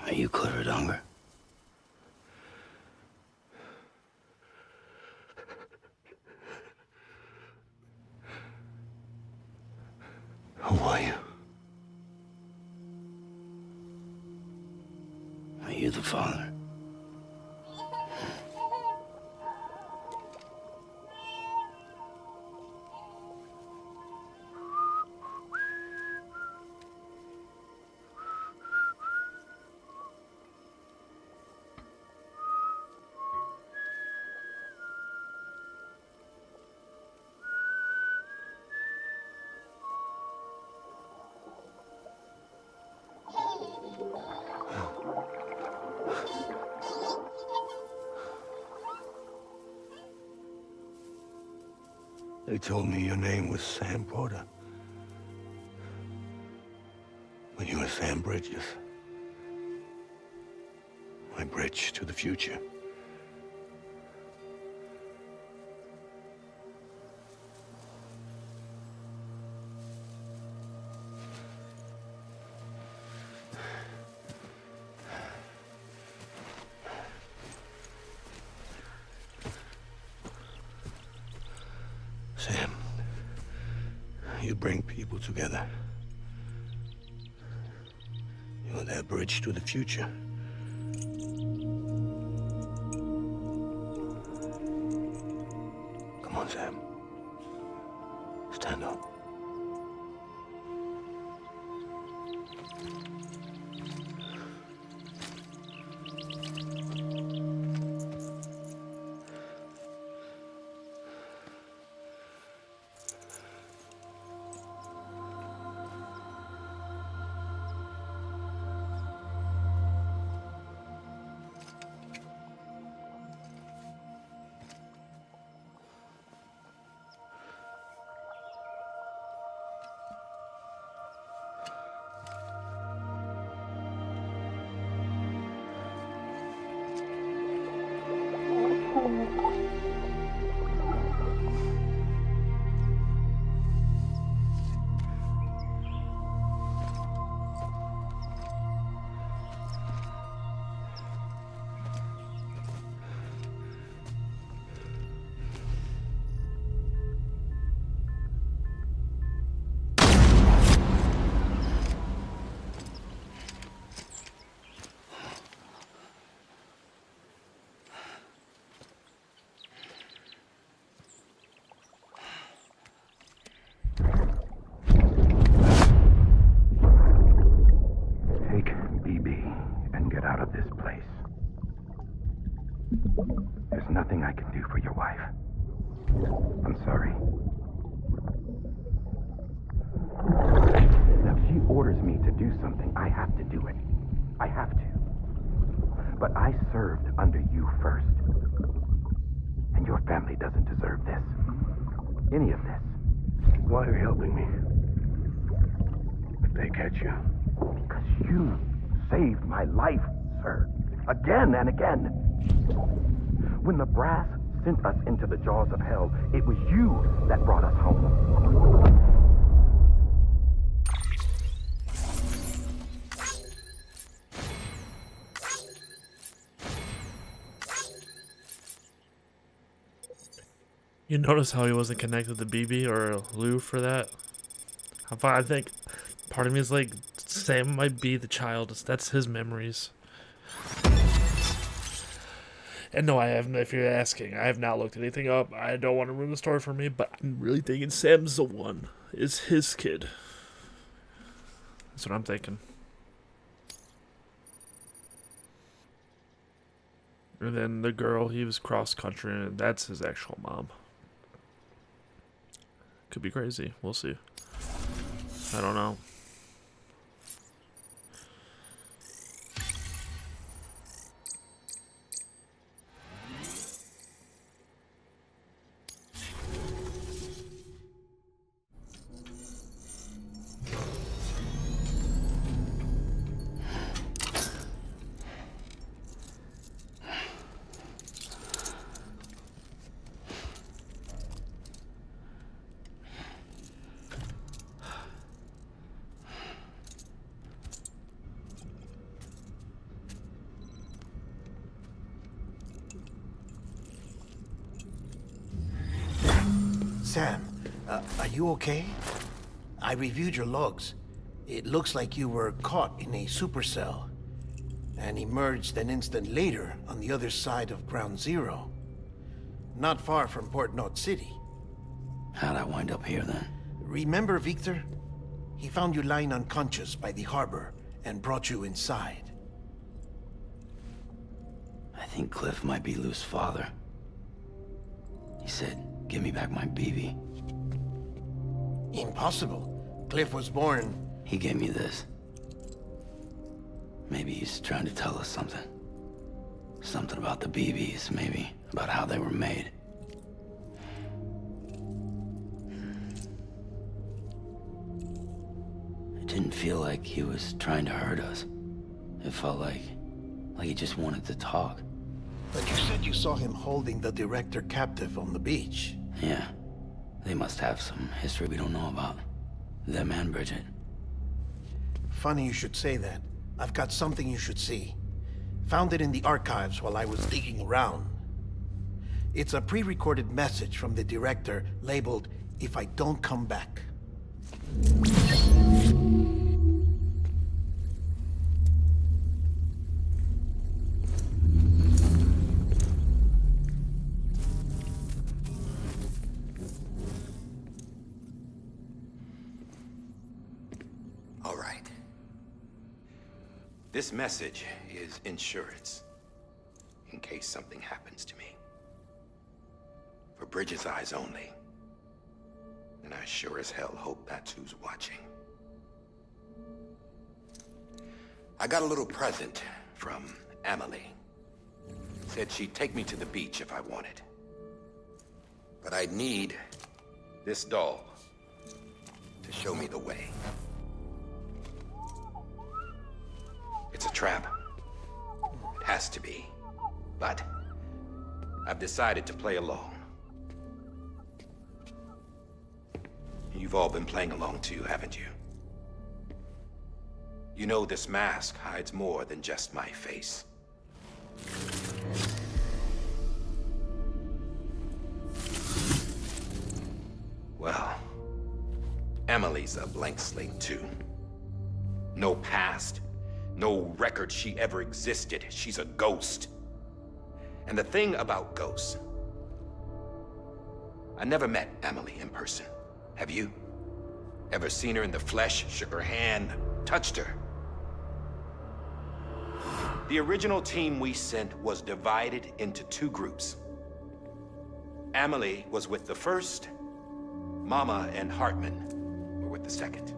Are you Clifford Unger? Who are you? Are you the father? They told me your name was Sam Porter. But you were Sam Bridges. My bridge to the future. Sam, you bring people together. You're their bridge to the future. Come on, Sam. Stand up. Take BB and get out of this place. There's nothing I can do for your wife. I'm sorry. Now, if she orders me to do something, I have to do it. I have to. But I served under you first. And your family doesn't deserve this. Any of this. Why are you helping me? If they catch you. Because you saved my life, sir. Again and again. When the brass sent us into the jaws of hell, it was you that brought us home. You notice how he wasn't connected to BB or Lou for that? I think part of me is like, Sam might be the child. That's his memories. And no, I haven't, if you're asking, I have not looked anything up. I don't want to ruin the story for me, but I'm really thinking Sam's the one. Is his kid. That's what I'm thinking. And then the girl, he was cross-country, and that's his actual mom. Could be crazy. We'll see. I don't know. Sam, are you okay? I reviewed your logs. It looks like you were caught in a supercell and emerged an instant later on the other side of Ground Zero. Not far from PART.17. How'd I wind up here then? Remember Victor? He found you lying unconscious by the harbor and brought you inside. I think Cliff might be Lou's father. He said, give me back my BB. Impossible. Cliff was born... He gave me this. Maybe he's trying to tell us something. Something about the BBs, maybe. About how they were made. It didn't feel like he was trying to hurt us. It felt like he just wanted to talk. But you said you saw him holding the director captive on the beach. Yeah. They must have some history we don't know about. Them and Bridget. Funny you should say that. I've got something you should see. Found it in the archives while I was digging around. It's a pre-recorded message from the director labeled, "If I don't come back." All right. This message is insurance, in case something happens to me. For Bridget's eyes only. And I sure as hell hope that's who's watching. I got a little present from Emily. Said she'd take me to the beach if I wanted. But I'd need this doll to show me the way. It's a trap. It has to be. But I've decided to play along. You've all been playing along too, haven't you? You know this mask hides more than just my face. Well, Emily's a blank slate too. No past, no record she ever existed. She's a ghost. And the thing about ghosts, I never met Emily in person. Have you? Ever seen her in the flesh, shook her hand, touched her? The original team we sent was divided into two groups. Emily was with the first, Mama and Hartman were with the second.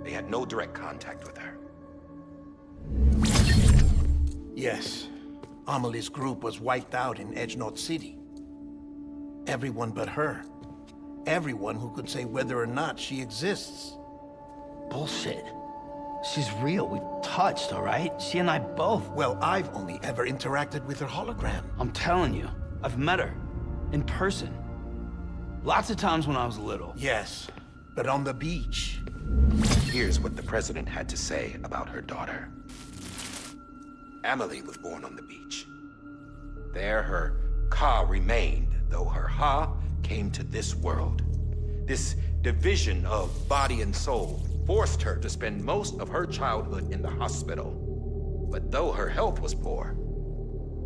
They had no direct contact with her. Yes. Amelie's group was wiped out in Edge Knot City. Everyone but her. Everyone who could say whether or not she exists. Bullshit. She's real. We touched, all right? She and I both. Well, I've only ever interacted with her hologram. I'm telling you, I've met her. In person. Lots of times when I was little. Yes, but on the beach. Here's what the president had to say about her daughter. Emily was born on the beach. There her Ka remained, though her Ha came to this world. This division of body and soul forced her to spend most of her childhood in the hospital. But though her health was poor,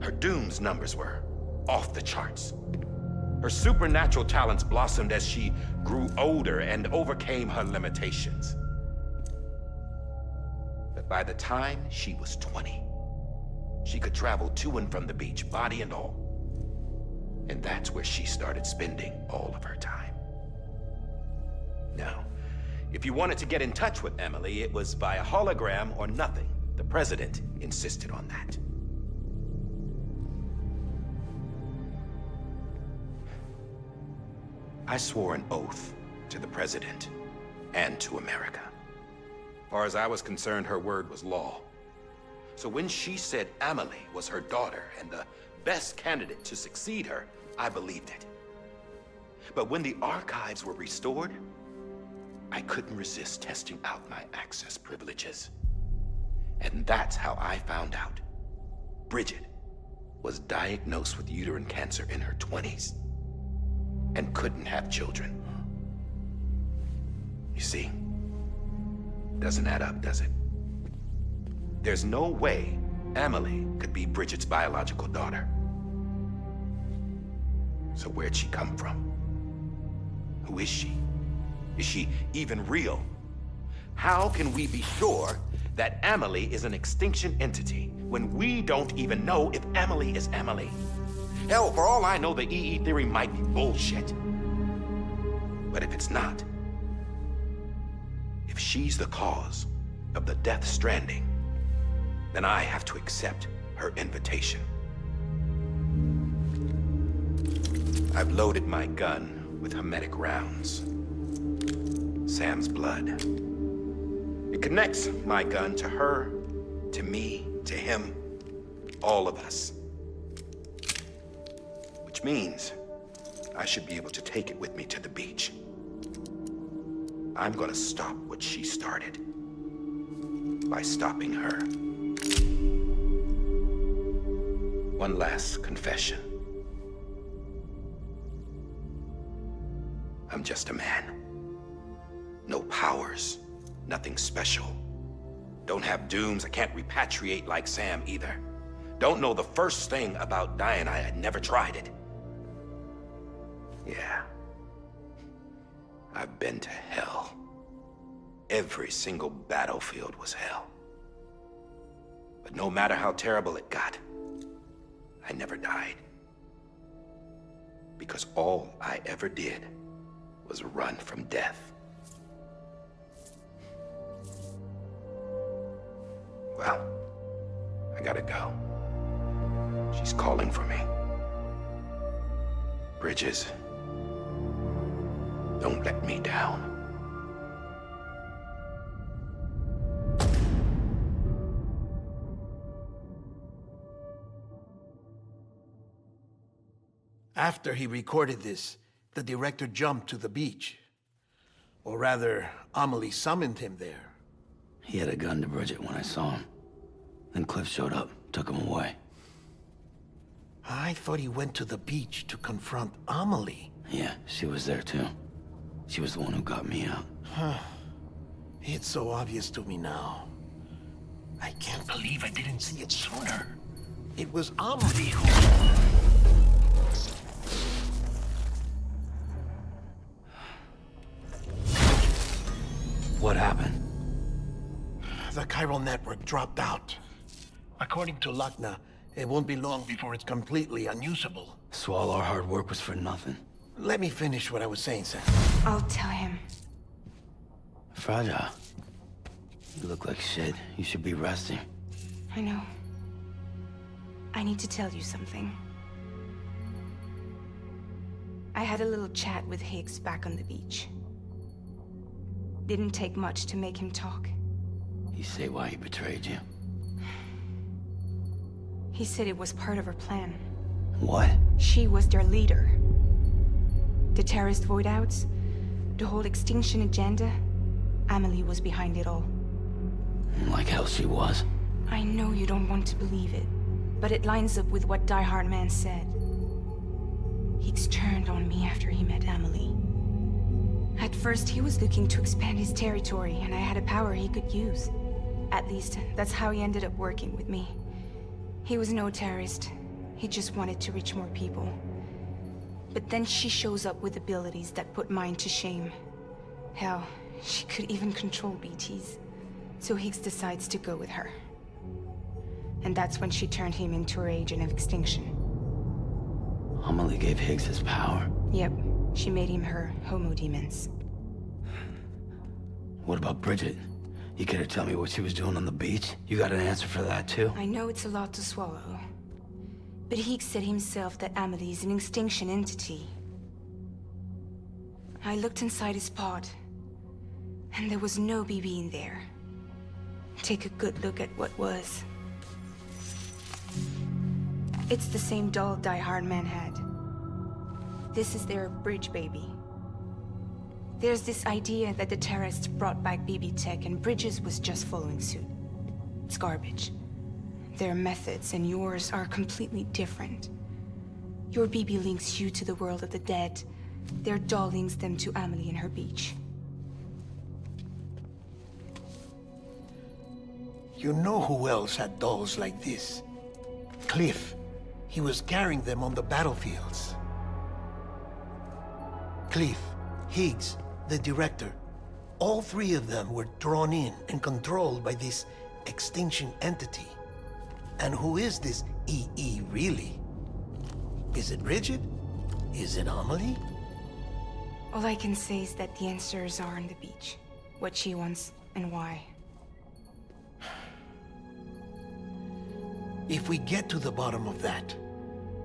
her Doom's numbers were off the charts. Her supernatural talents blossomed as she grew older and overcame her limitations. But by the time she was 20, she could travel to and from the beach, body and all. And that's where she started spending all of her time. Now, if you wanted to get in touch with Emily, it was via hologram or nothing. The president insisted on that. I swore an oath to the president and to America. As far as I was concerned, her word was law. So when she said Emily was her daughter and the best candidate to succeed her, I believed it. But when the archives were restored, I couldn't resist testing out my access privileges. And that's how I found out Bridget was diagnosed with uterine cancer in her 20s. and couldn't have children. You see? Doesn't add up, does it? There's no way Amelie could be Bridget's biological daughter. So where'd she come from? Who is she? Is she even real? How can we be sure that Amelie is an extinction entity when we don't even know if Amelie is Amelie? Hell, for all I know, the EE theory might be bullshit. But if it's not, if she's the cause of the death stranding, then I have to accept her invitation. I've loaded my gun with hermetic rounds. Sam's blood. It connects my gun to her, to me, to him, all of us. Which means I should be able to take it with me to the beach. I'm gonna stop what she started by stopping her. One last confession. I'm just a man. No powers, nothing special. Don't have dooms, I can't repatriate like Sam either. Don't know the first thing about dying, I had never tried it. Yeah. I've been to hell. Every single battlefield was hell. But no matter how terrible it got, I never died. Because all I ever did was run from death. Well, I gotta go. She's calling for me. Bridges, don't let me down. After he recorded this, the director jumped to the beach. Or rather, Amelie summoned him there. He had a gun to Bridget when I saw him. Then Cliff showed up, took him away. I thought he went to the beach to confront Amelie. Yeah, she was there too. She was the one who got me out. It's so obvious to me now. I can't believe I didn't see it sooner. It was Amelie who... What happened? The chiral network dropped out. According to Luckna, it won't be long before it's completely unusable. So all our hard work was for nothing. Let me finish what I was saying, Sam. I'll tell him. Fragile. You look like shit. You should be resting. I know. I need to tell you something. I had a little chat with Higgs back on the beach. Didn't take much to make him talk. You say why he betrayed you? He said it was part of her plan. What? She was their leader. The terrorist void-outs, the whole extinction agenda, Amelie was behind it all. Like hell she was. I know you don't want to believe it, but it lines up with what Die Hard Man said. Higgs turned on me after he met Amelie. At first, he was looking to expand his territory, and I had a power he could use. At least, that's how he ended up working with me. He was no terrorist. He just wanted to reach more people. But then she shows up with abilities that put mine to shame. Hell, she could even control BTs. So Higgs decides to go with her. And that's when she turned him into her agent of extinction. Amelie gave Higgs his power? Yep. She made him her homo demons. What about Bridget? You care to tell me what she was doing on the beach? You got an answer for that too? I know it's a lot to swallow. But Higgs said himself that Amelie is an extinction entity. I looked inside his pod, and there was no BB in there. Take a good look at what was. It's the same doll Die Hard Man had. This is their bridge baby. There's this idea that the terrorists brought back BB tech and Bridges was just following suit. It's garbage. Their methods and yours are completely different. Your BB links you to the world of the dead, Their doll links them to Amelie and her beach. You know who else had dolls like this? Cliff. He was carrying them on the battlefields. Cliff, Higgs, the director. All three of them were drawn in and controlled by this extinction entity. And who is this EE really? Is it Bridget? Is it Amelie? All I can say is that the answers are on the beach. What she wants and why. If we get to the bottom of that,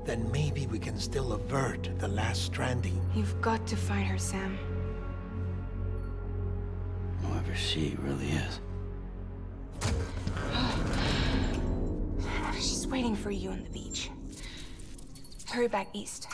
then maybe we can still avert the last stranding. You've got to find her, Sam. Whoever she really is. She's waiting for you on the beach. Hurry back east.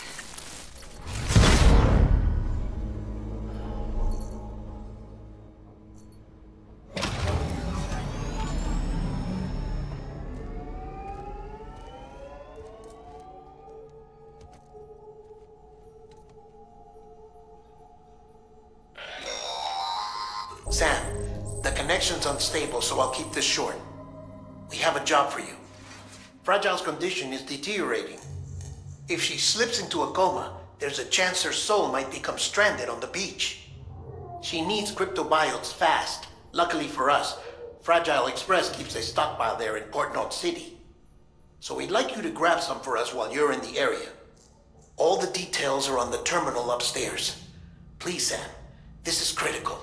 Sam, the connection's unstable, so I'll keep this short. We have a job for you. Fragile's condition is deteriorating. If she slips into a coma, there's a chance her soul might become stranded on the beach. She needs cryptobiotes fast. Luckily for us, Fragile Express keeps a stockpile there in Port.17. So we'd like you to grab some for us while you're in the area. All the details are on the terminal upstairs. Please, Sam, this is critical.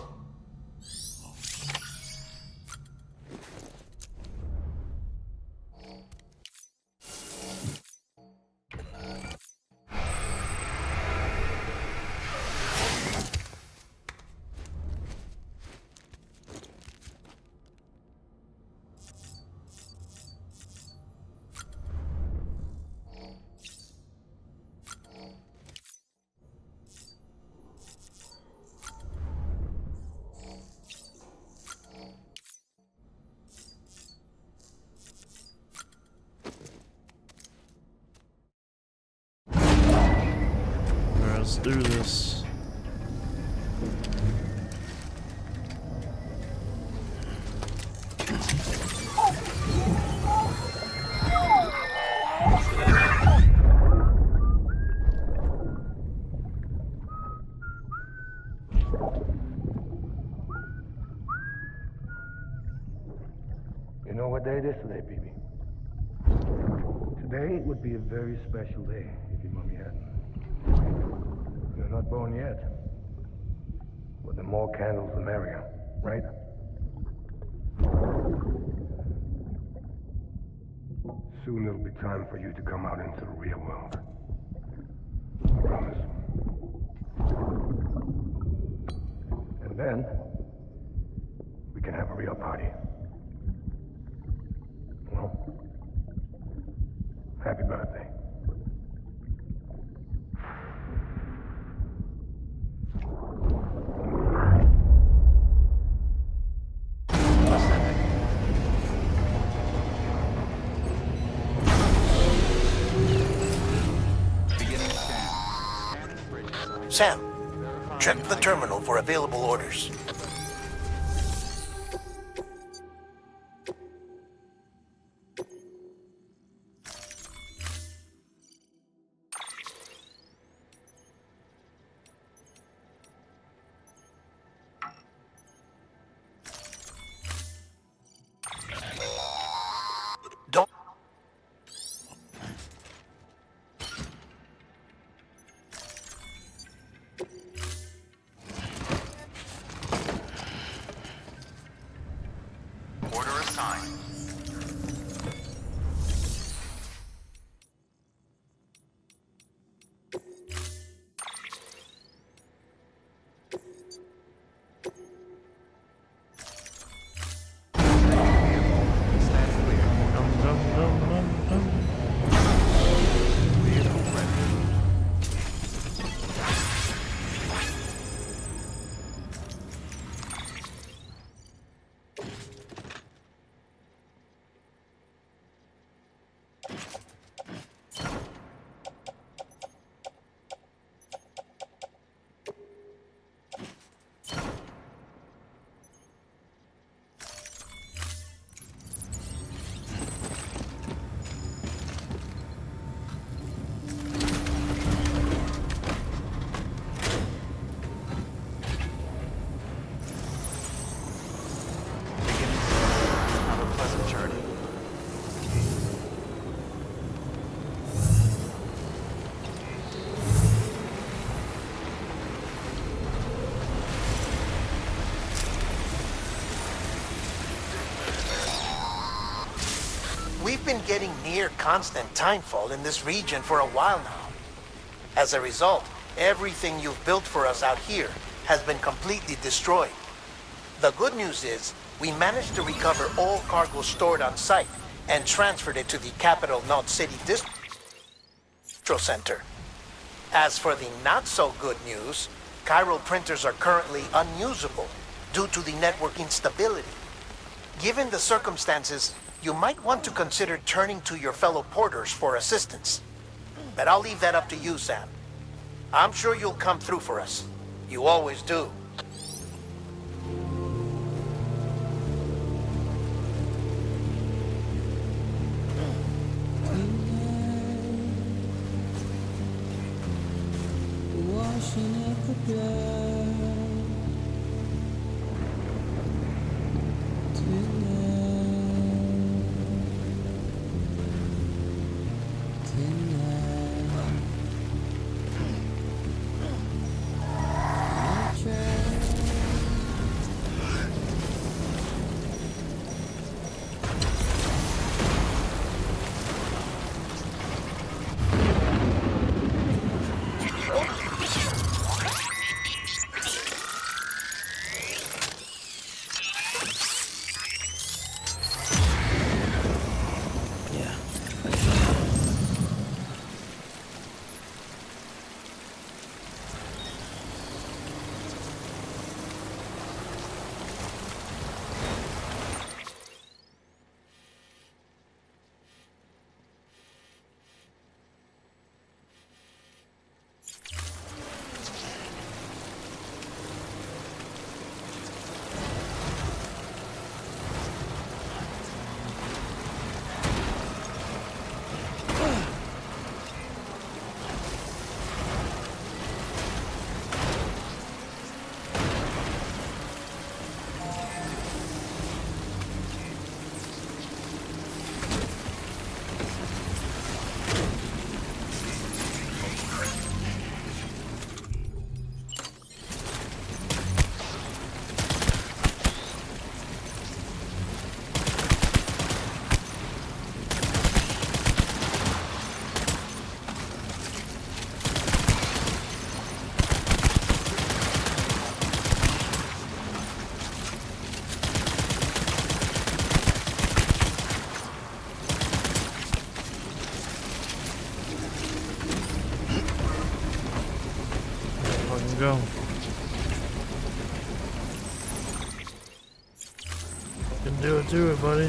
Let's do this. You know what day it is today, BB? Today would be a very special day if your mommy hadn't. You're not born yet. But the more candles, the merrier, right? Soon it'll be time for you to come out into the real world. I promise. And then, we can have a real party. Well, happy birthday. Sam, check the terminal for available orders. Don't... been getting near constant timefall in this region for a while now. As a result, everything you've built for us out here has been completely destroyed. The good news is, we managed to recover all cargo stored on site and transferred it to the capital Knot City Distro Center. As for the not-so-good news, chiral printers are currently unusable due to the network instability. Given the circumstances, you might want to consider turning to your fellow porters for assistance. But I'll leave that up to you, Sam. I'm sure you'll come through for us. You always do. Washing up the blood Go. Can do it, buddy.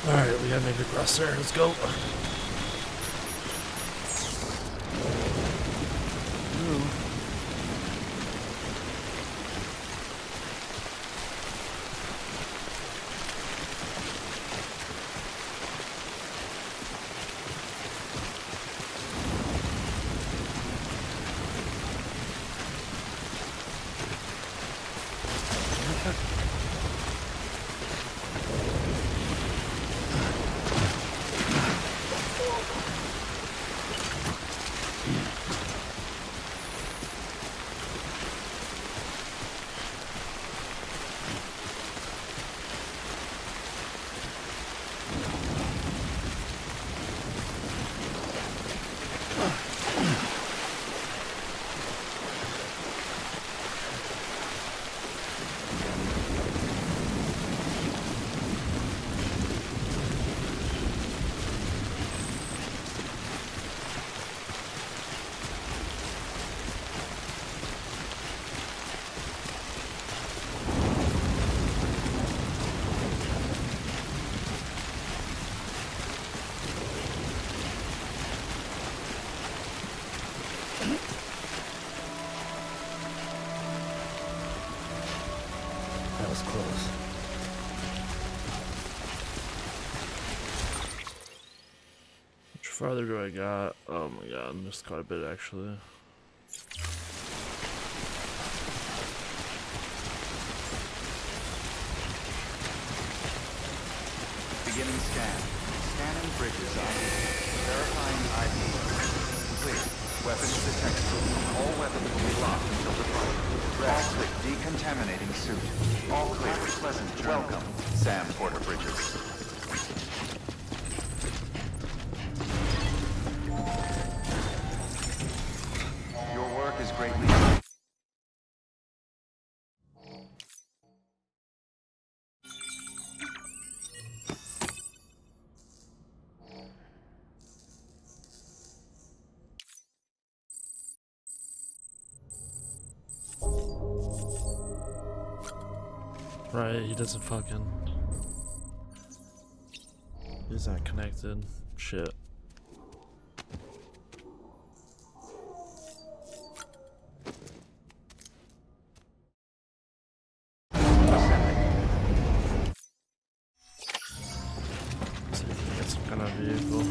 Alright, we gotta make it across there. Let's go. That was close. Which farther do I got? Oh my god, I missed quite a bit actually. Beginning scan. Scanning bridges ID. Verifying ID. Clear. Weapons detected. All weapons will be locked until departure. Rest. Decontaminating suit. All clear. Pleasant journey. Welcome, Sam Porter Bridges. Your work is greatly... Right, he doesn't fucking... He's not connected. Shit. See if we can get some kind of vehicle.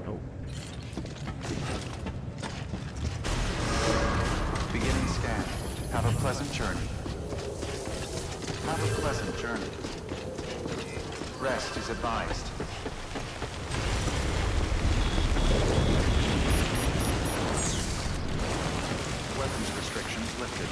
Nope. Beginning scan. Have a pleasant journey. Have a pleasant journey. Rest is advised. Weapons restrictions lifted.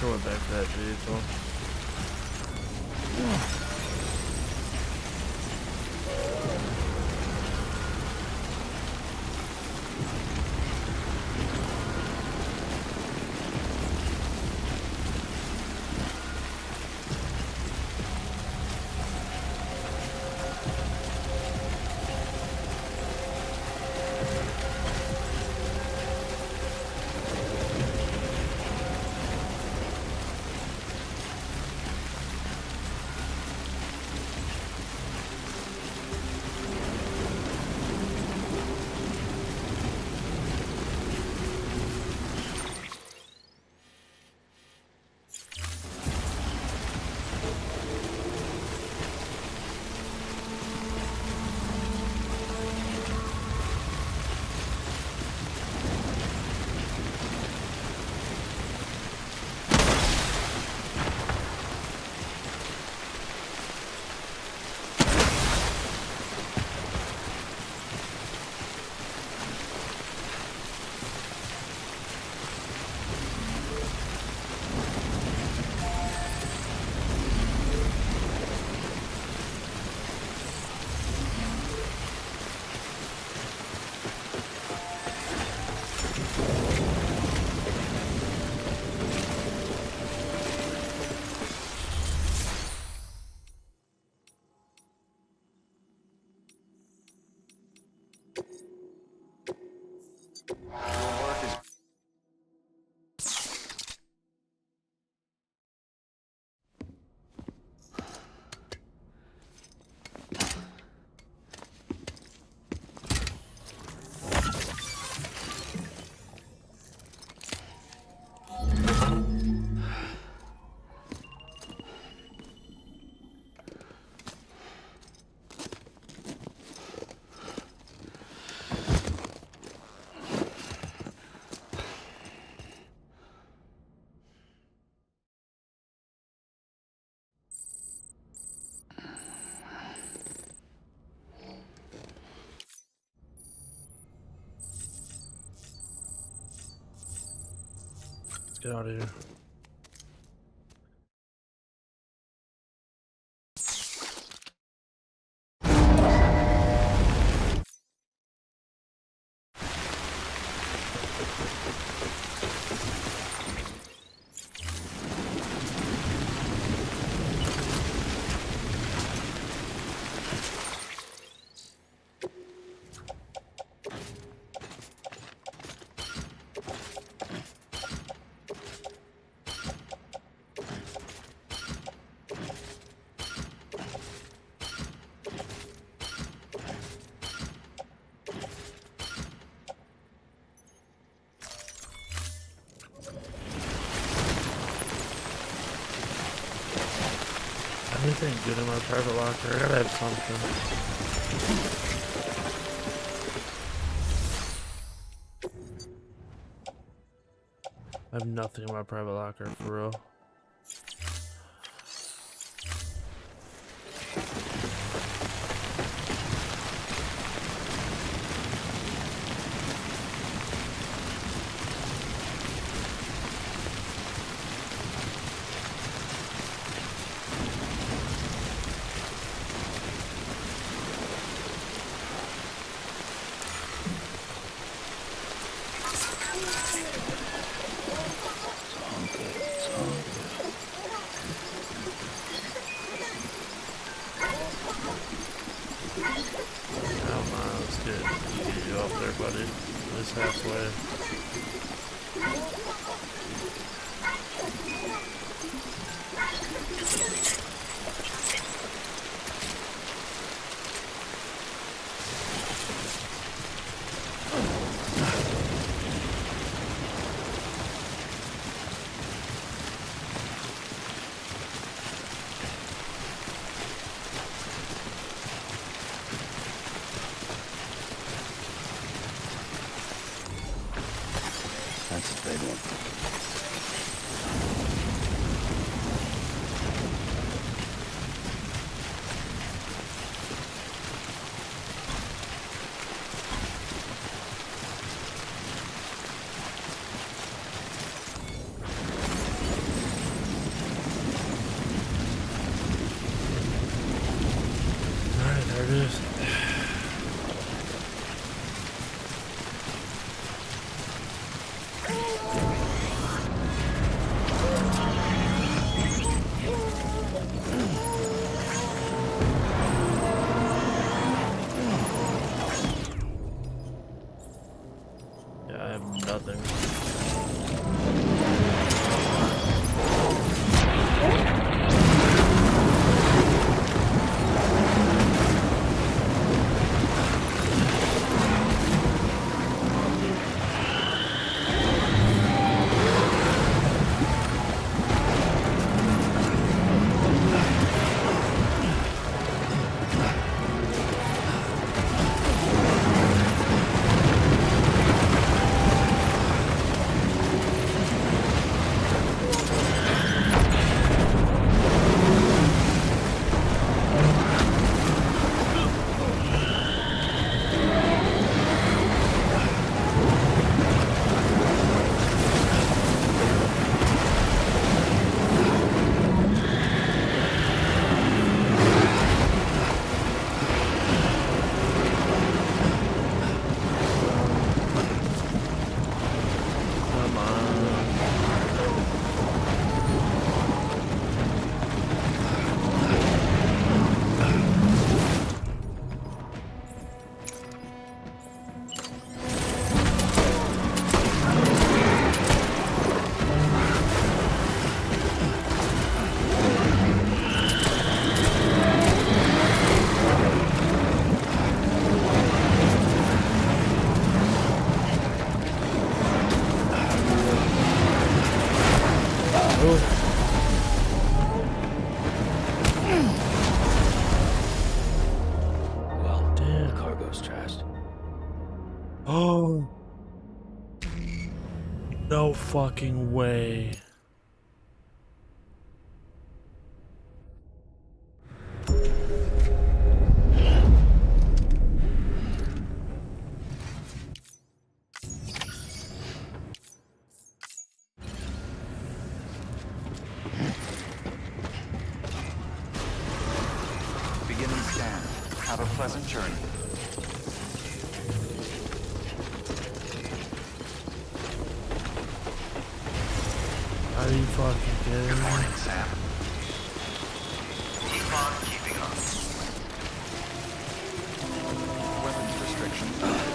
sure went back to that vehicle. Let's get out of here. Anything good in my private locker? I gotta have something. I have nothing in my private locker, for real. Halfway. Well, Damn. the cargo's trashed. Oh. No fucking way. Beginning scan. Have a pleasant journey. Are you fucking kidding Good me? morning, Sam. Keep on keeping on. Weapons restrictions.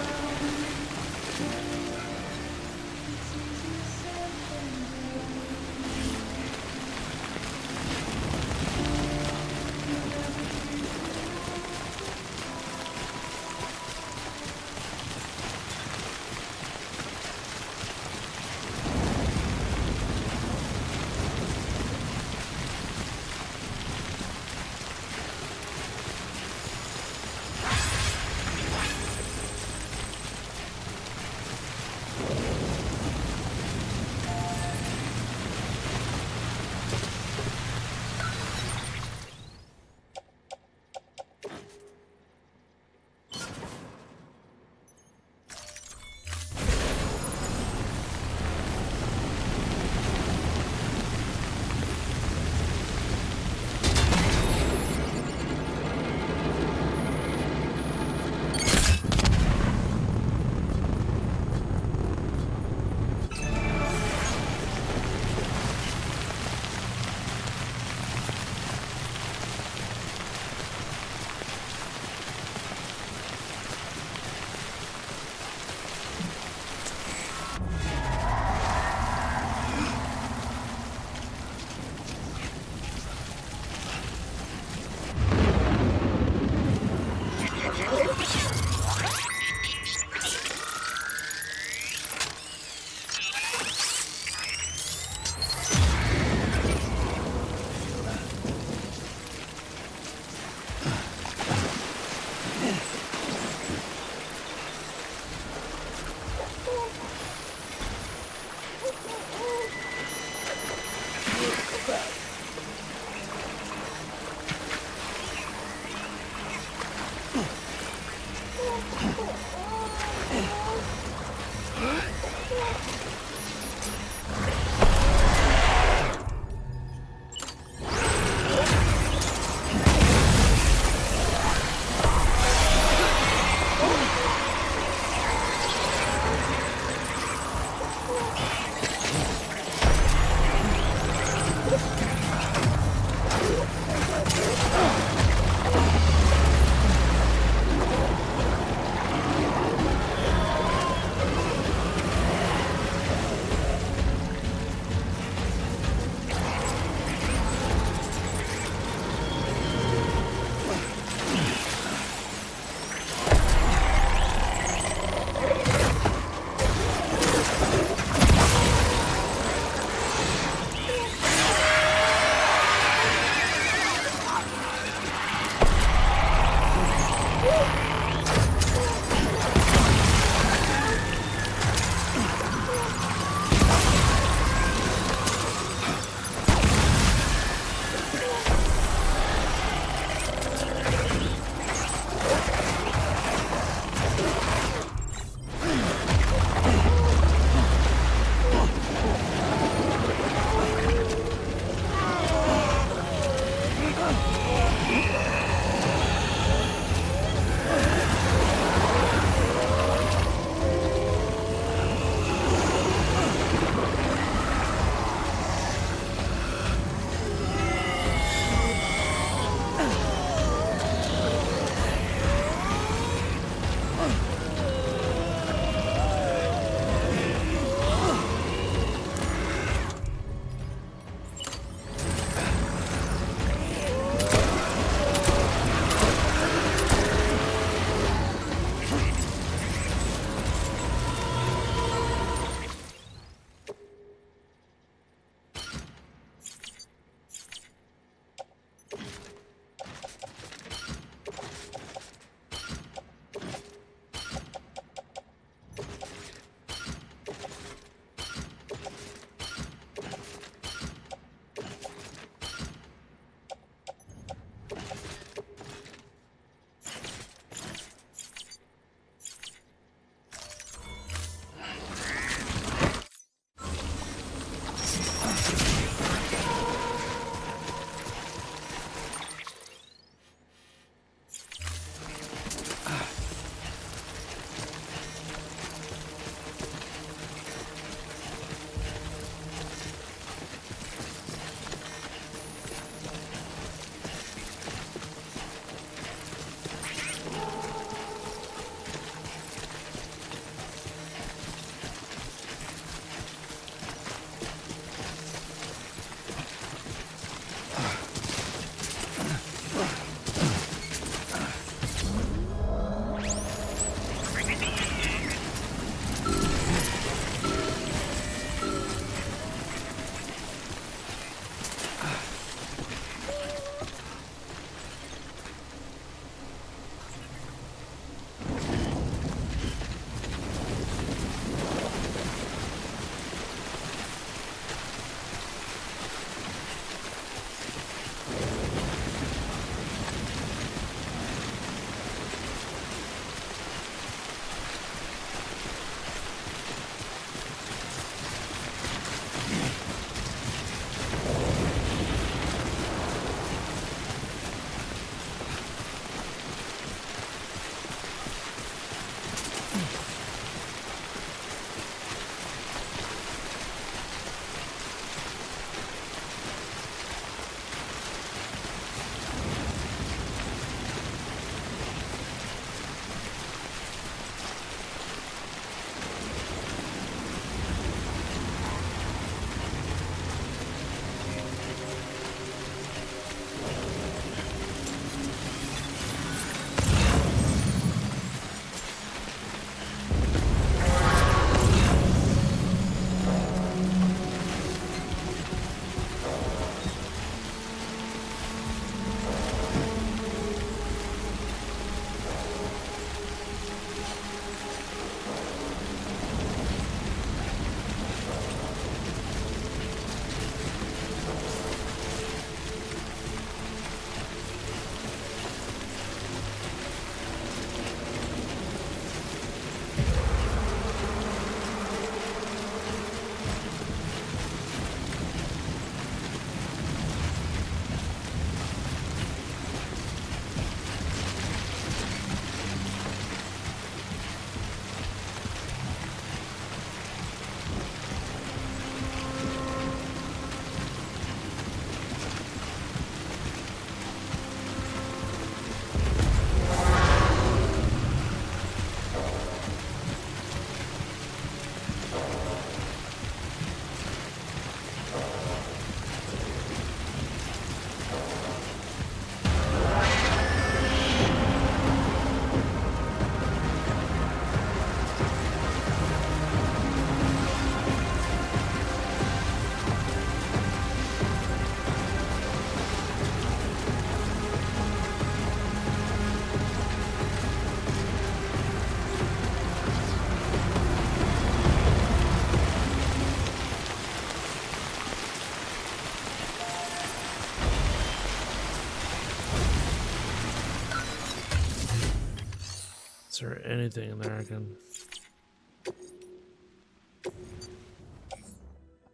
Is there anything in there I can...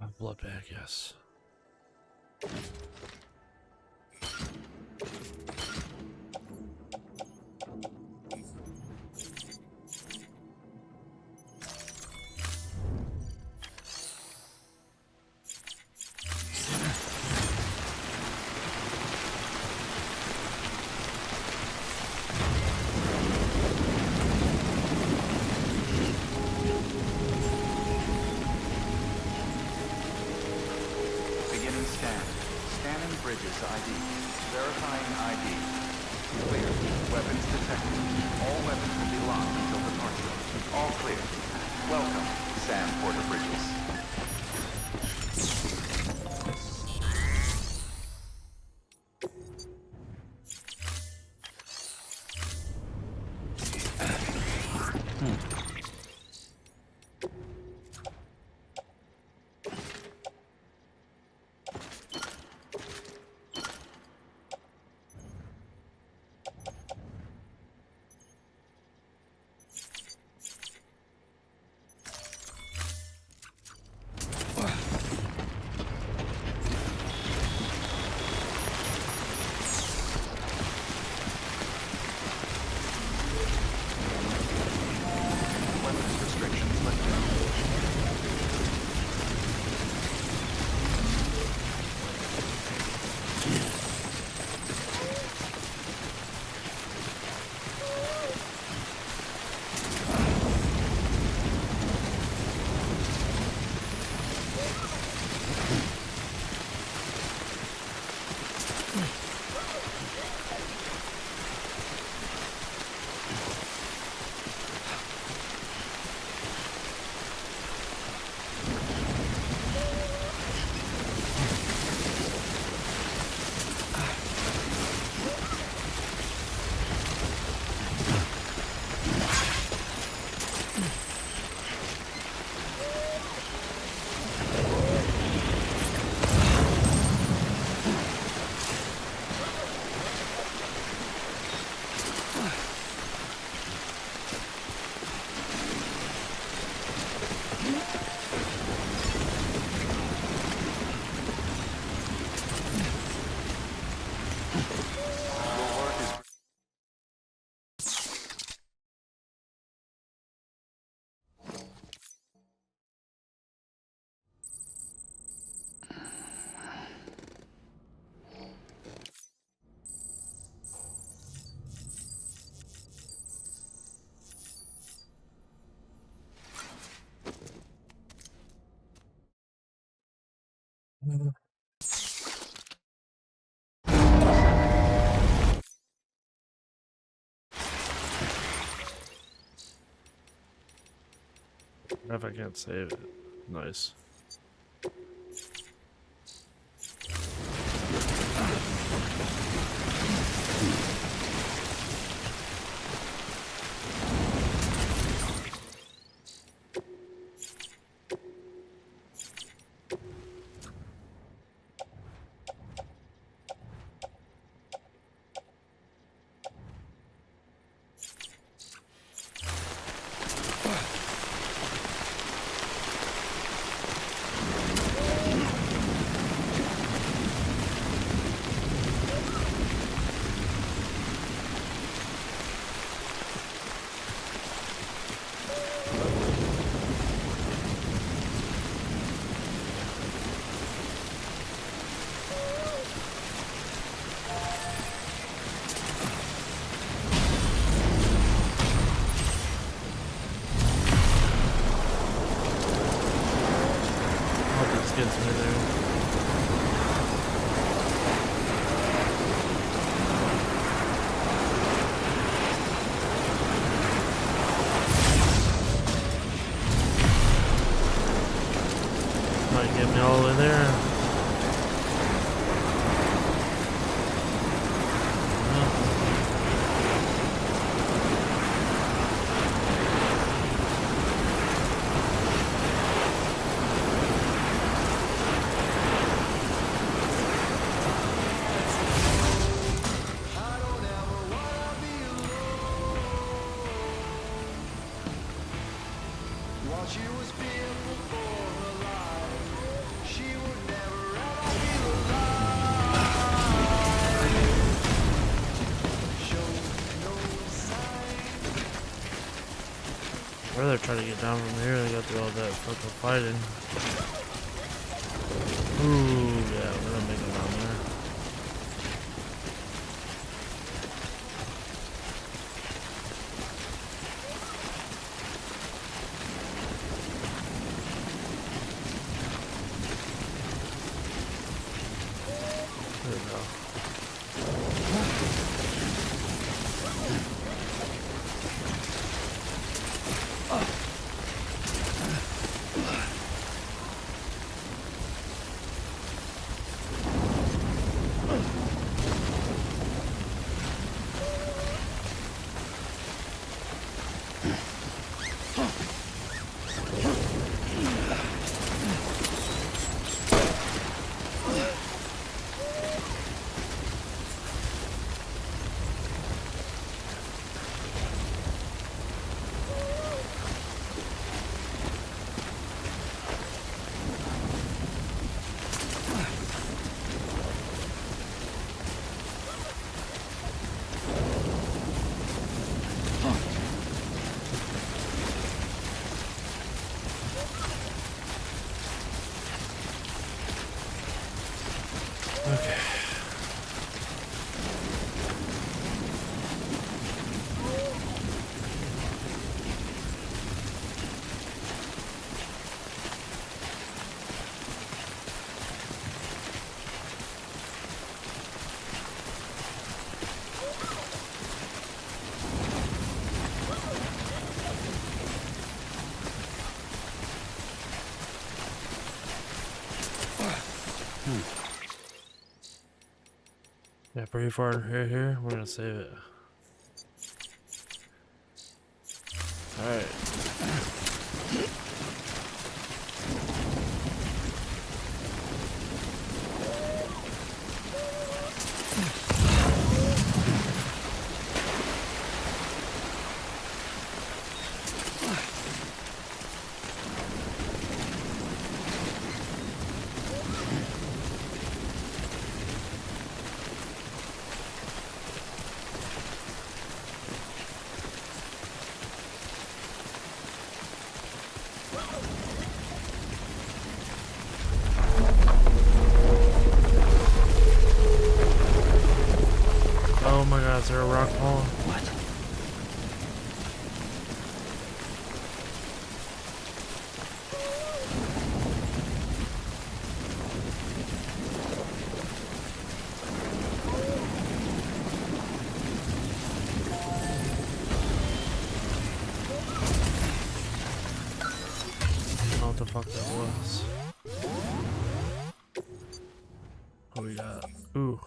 A blood bag, yes. Beginning scan. Scanning bridges ID. Verifying ID. Clear. Weapons detected. All weapons will be locked until departure. All clear. Welcome, Sam Porter Bridges. Weapons restrictions lifted. If I can't save it. Nice. Gets me there. Might get me all the way there. Try to get down from here. I got through all that fucking fighting. Ooh, yeah, we're gonna make it down there. There we go. Okay. Yeah, pretty far here. We're gonna save it. Alright. Oh my god, is there a rock wall? What? I don't know what the fuck that was. What we got? Ooh.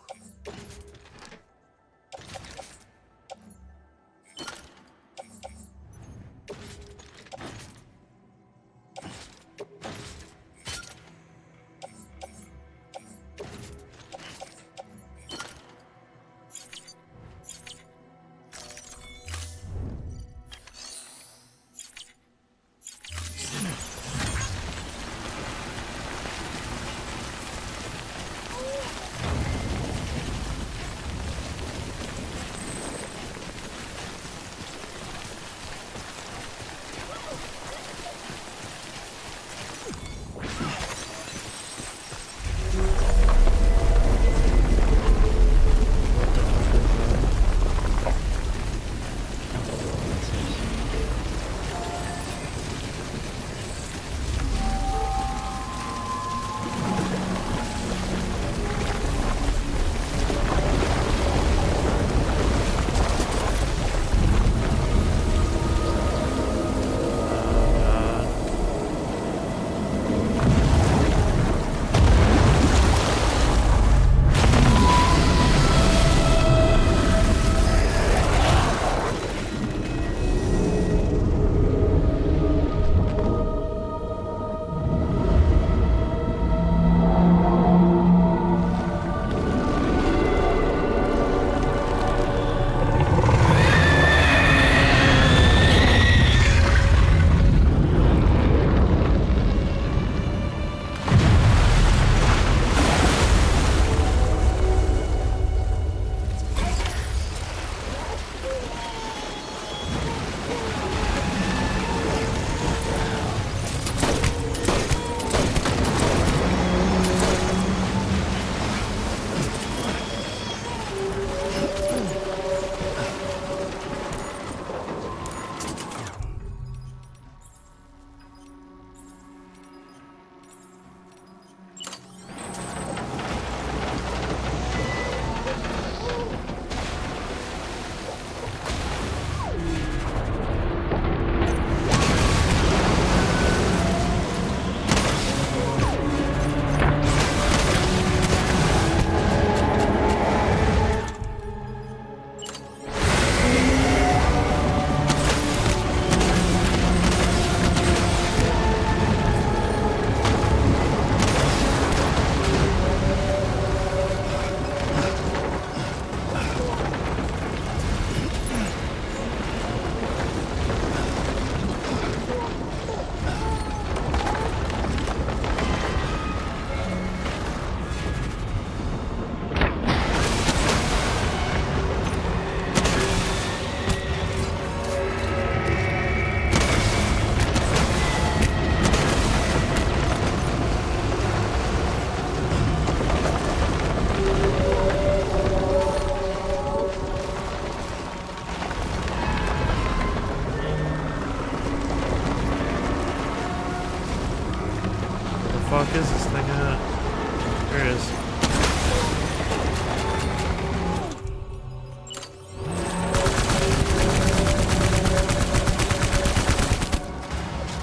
There it is.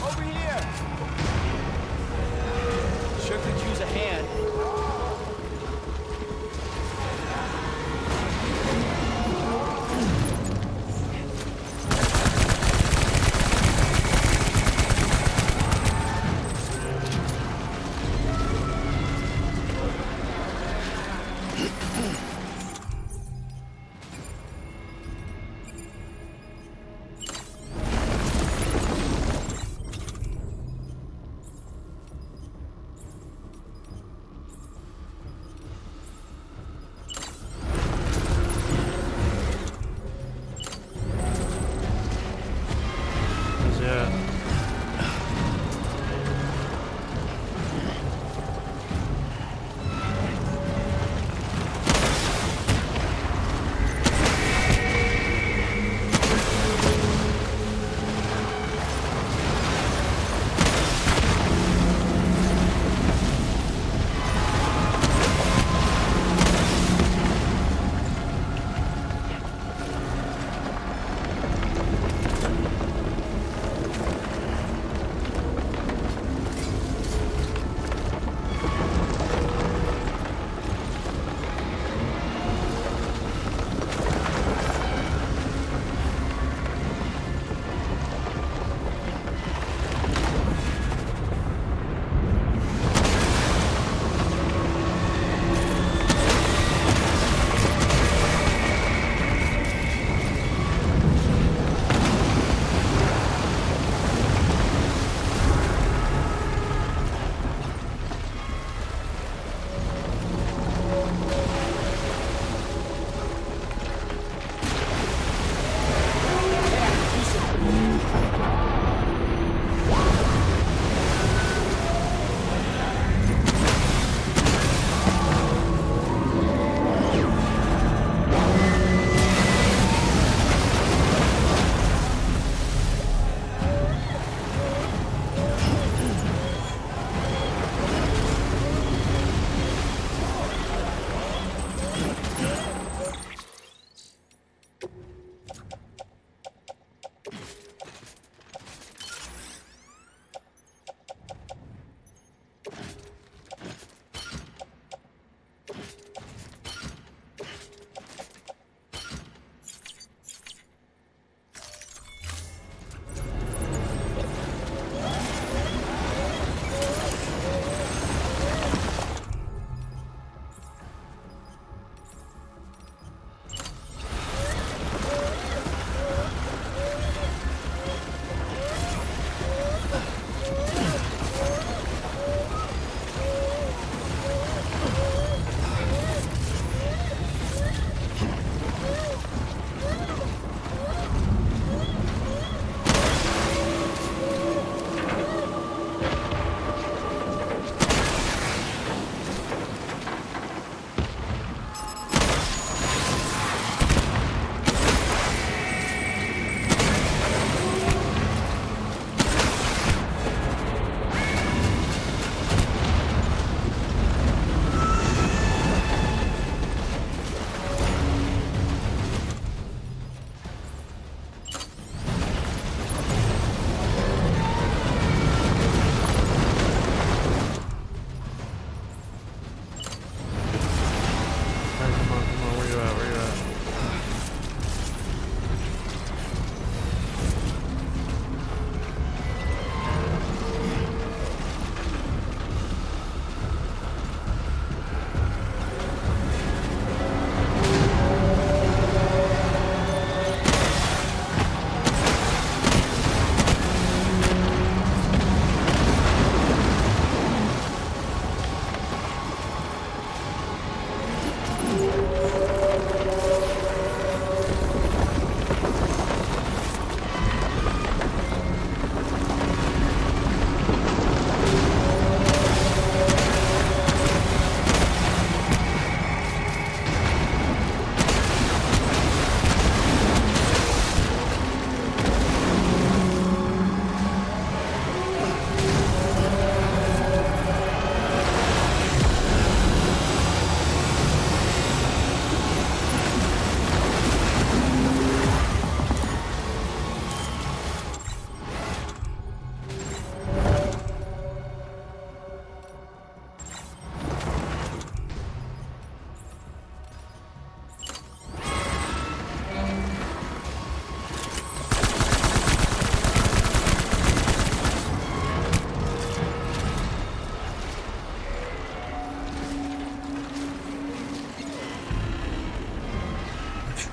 Over here! Sure could use a hand.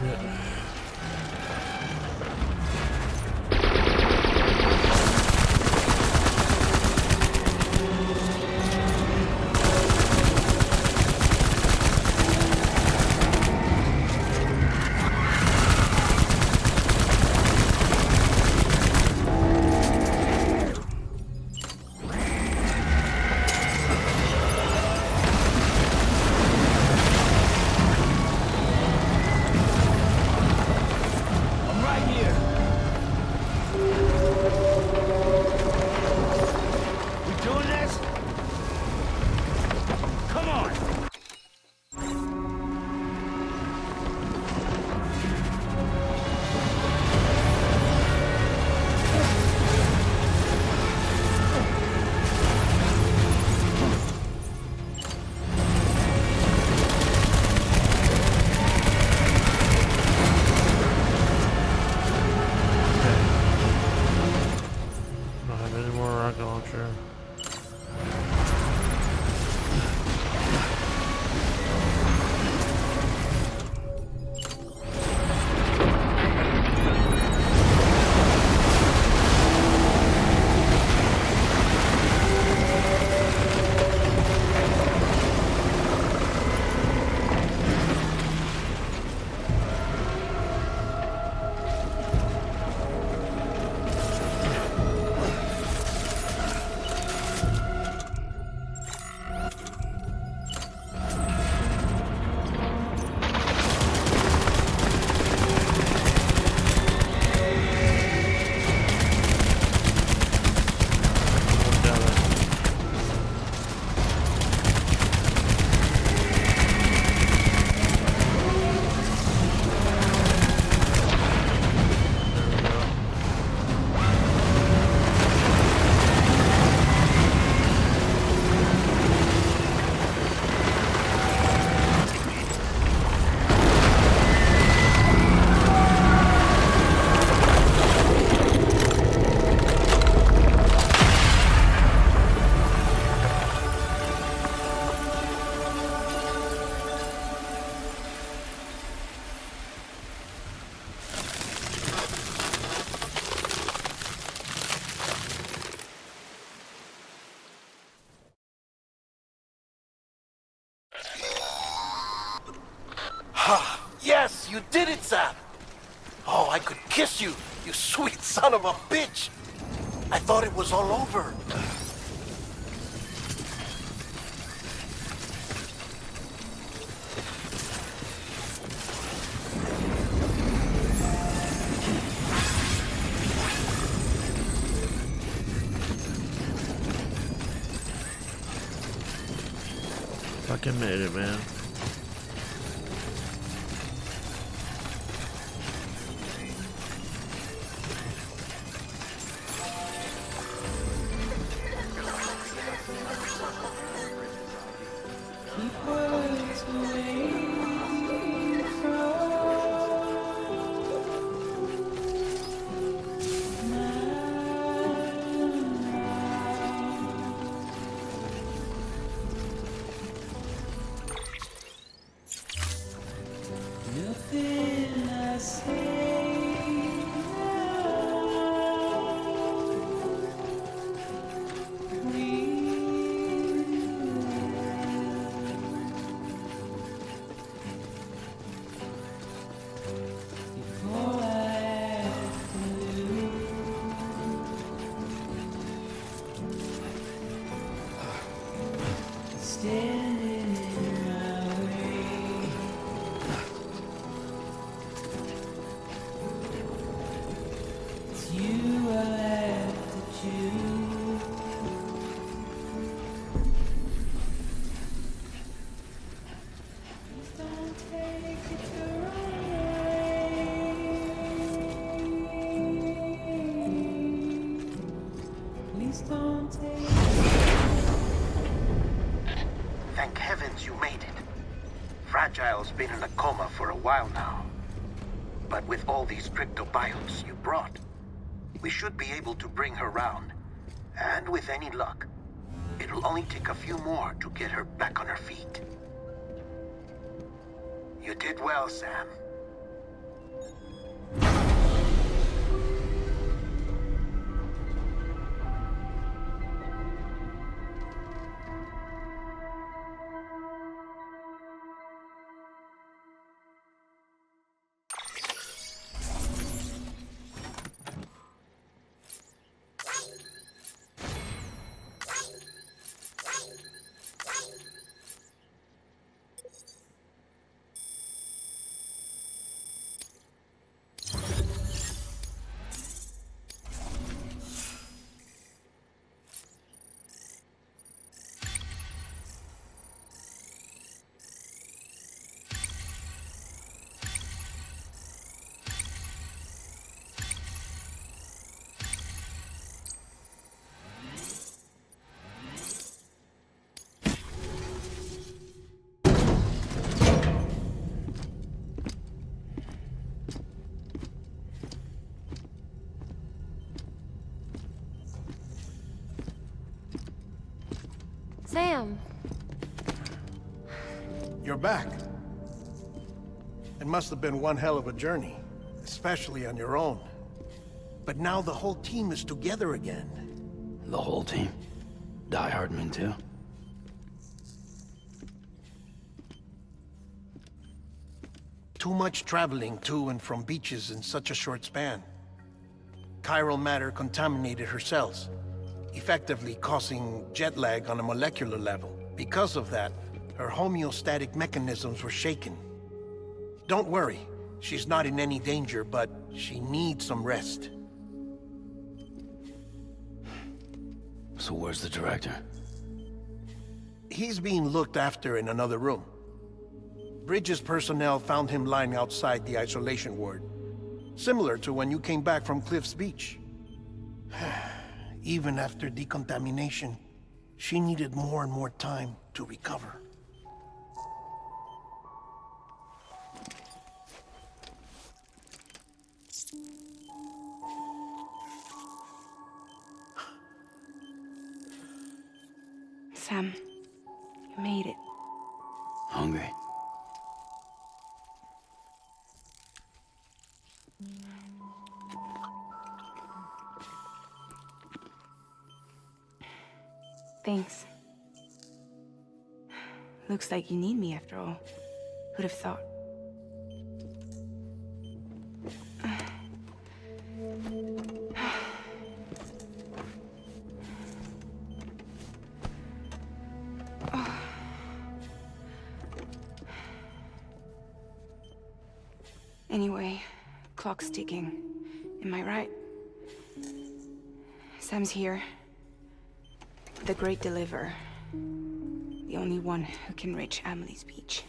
I'm right here. We doing this? Come on. Don't have any more rocket launcher. Yes, you did it, Sam! Oh, I could kiss you, you sweet son of a bitch! I thought it was all over. Fucking made it, man. Keep words away from nothing I say before I have to standing in my way. It's you I have to choose. Please don't take it the wrong way. Please don't take Thank heavens you made it. Fragile's been in a coma for a while now. But with all these cryptobiotes you brought, we should be able to bring her round. And with any luck, it'll only take a few more to get her back on her feet. You did well, Sam. you're back. It must have been one hell of a journey, especially on your own. But now the whole team is together again. The whole team? Die Hardman too? Too much traveling to and from beaches in such a short span. Chiral matter contaminated her cells, effectively causing jet lag on a molecular level. Because of that, her homeostatic mechanisms were shaken. Don't worry, she's not in any danger, but she needs some rest. So where's the director? He's being looked after in another room. Bridges personnel found him lying outside the isolation ward. Similar to when you came back from Cliff's Beach. Even after decontamination, she needed more and more time to recover. Sam, you made it. Hungry? Thanks. Looks like you need me after all. Who'd have thought? Anyway, clock's ticking. Am I right? Sam's here. The Great Deliverer. The only one who can reach Amelie's beach.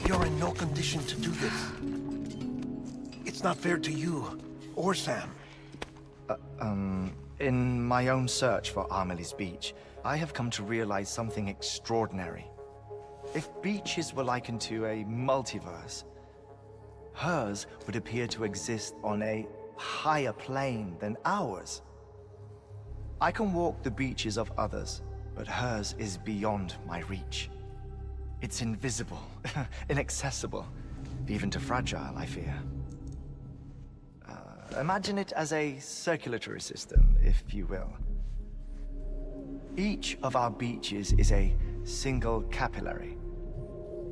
You're in no condition to do this. It's not fair to you, or Sam. In my own search for Amelie's beach, I have come to realize something extraordinary. If beaches were likened to a multiverse, hers would appear to exist on a higher plane than ours. I can walk the beaches of others, but hers is beyond my reach. It's invisible, inaccessible, even to fragile, I fear. Imagine it as a circulatory system, if you will. Each of our beaches is a single capillary,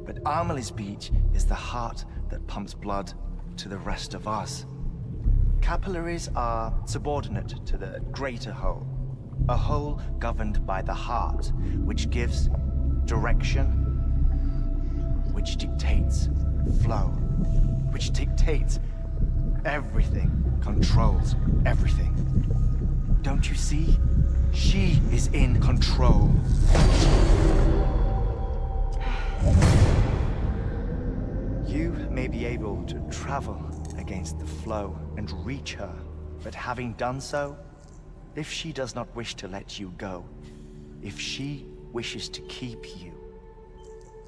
but Amelie's beach is the heart that pumps blood to the rest of us. Capillaries are subordinate to the greater whole, a whole governed by the heart, which gives direction, which dictates flow, which dictates everything, controls everything. Don't you see? She is in control. You may be able to travel against the flow and reach her, but having done so, if she does not wish to let you go, if she wishes to keep you,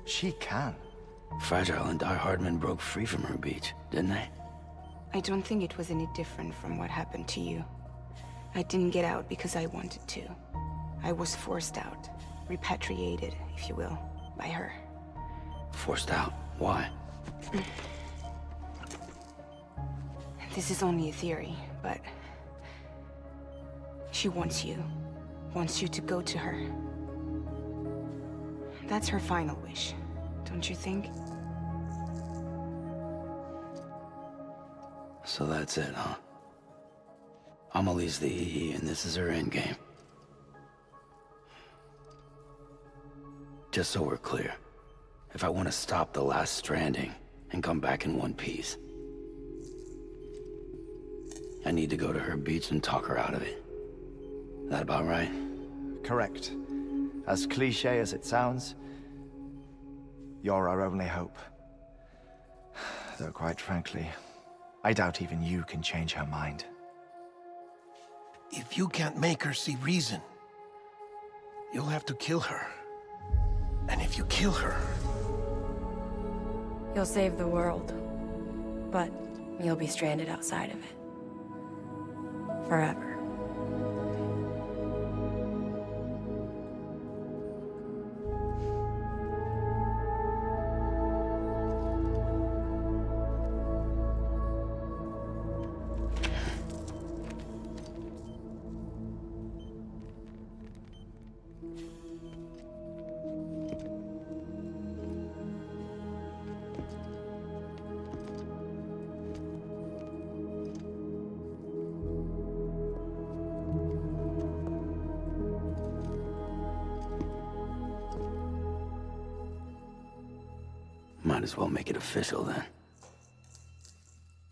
she can. Fragile and Die Hardman broke free from her beach, didn't they? I don't think it was any different from what happened to you. I didn't get out because I wanted to. I was forced out, repatriated, if you will, by her. Forced out? Why? This is only a theory, but she wants you to go to her. That's her final wish, don't you think? So that's it, huh? Amelie's the EE, and this is her endgame. Just so we're clear, if I want to stop the last Stranding and come back in one piece, I need to go to her beach and talk her out of it. That about right? Correct. As cliché as it sounds, you're our only hope. Though quite frankly, I doubt even you can change her mind. If you can't make her see reason, you'll have to kill her. And if you kill her... You'll save the world, but you'll be stranded outside of it. Forever. Might as well make it official then.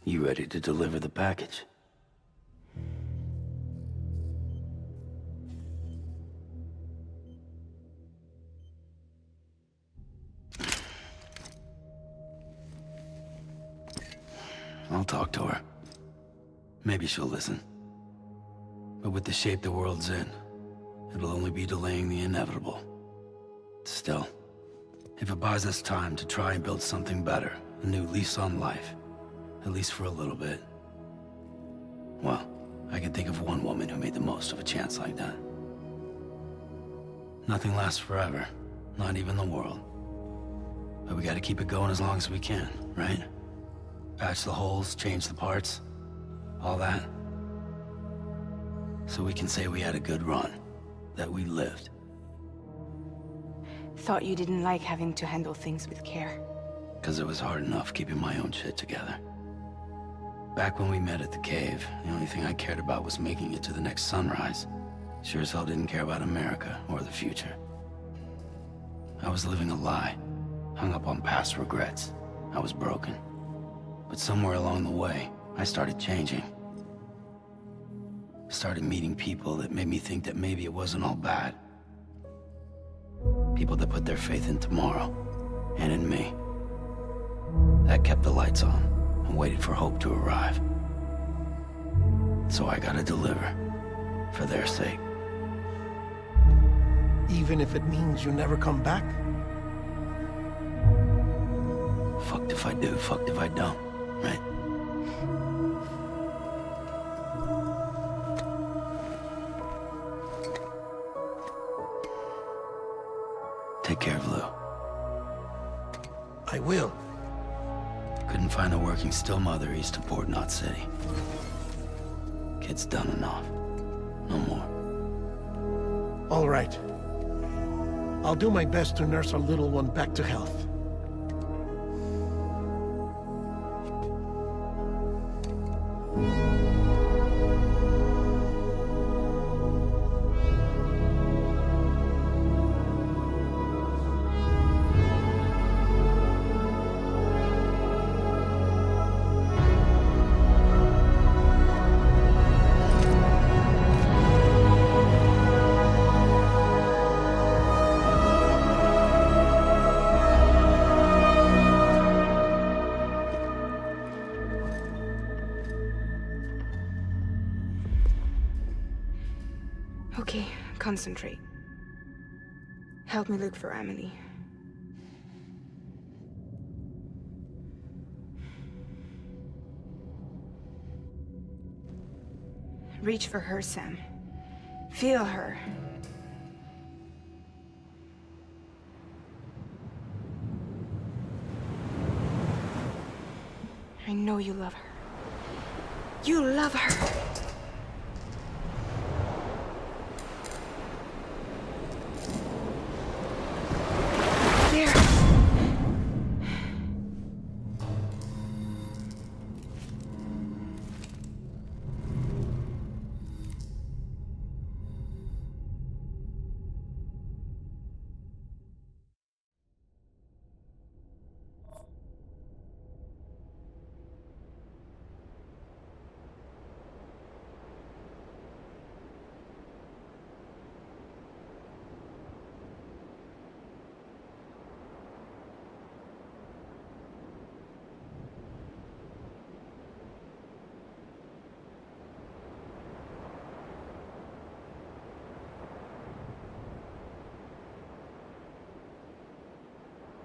You ready to deliver the package? I'll talk to her. Maybe she'll listen. But with the shape the world's in, it'll only be delaying the inevitable. Still, if it buys us time to try and build something better, a new lease on life, at least for a little bit, well, I can think of one woman who made the most of a chance like that. Nothing lasts forever, not even the world. But we gotta keep it going as long as we can, right? Patch the holes, change the parts, all that. So we can say we had a good run, that we lived. Thought you didn't like having to handle things with care. 'Cause it was hard enough keeping my own shit together. Back when we met at the cave, the only thing I cared about was making it to the next sunrise. Sure as hell didn't care about America or the future. I was living a lie, hung up on past regrets. I was broken. But somewhere along the way, I started changing. Started meeting people that made me think that maybe it wasn't all bad. People that put their faith in tomorrow, and in me. That kept the lights on, and waited for hope to arrive. So I gotta deliver, for their sake. Even if it means you never come back? Fucked if I do, fucked if I don't, right? Take care of Lou. I will. Couldn't find a working still mother east of Port Knot City. Kid's done enough. No more. All right. I'll do my best to nurse our little one back to health. Okay, concentrate. Help me look for Emily. Reach for her, Sam. Feel her. I know you love her. You love her!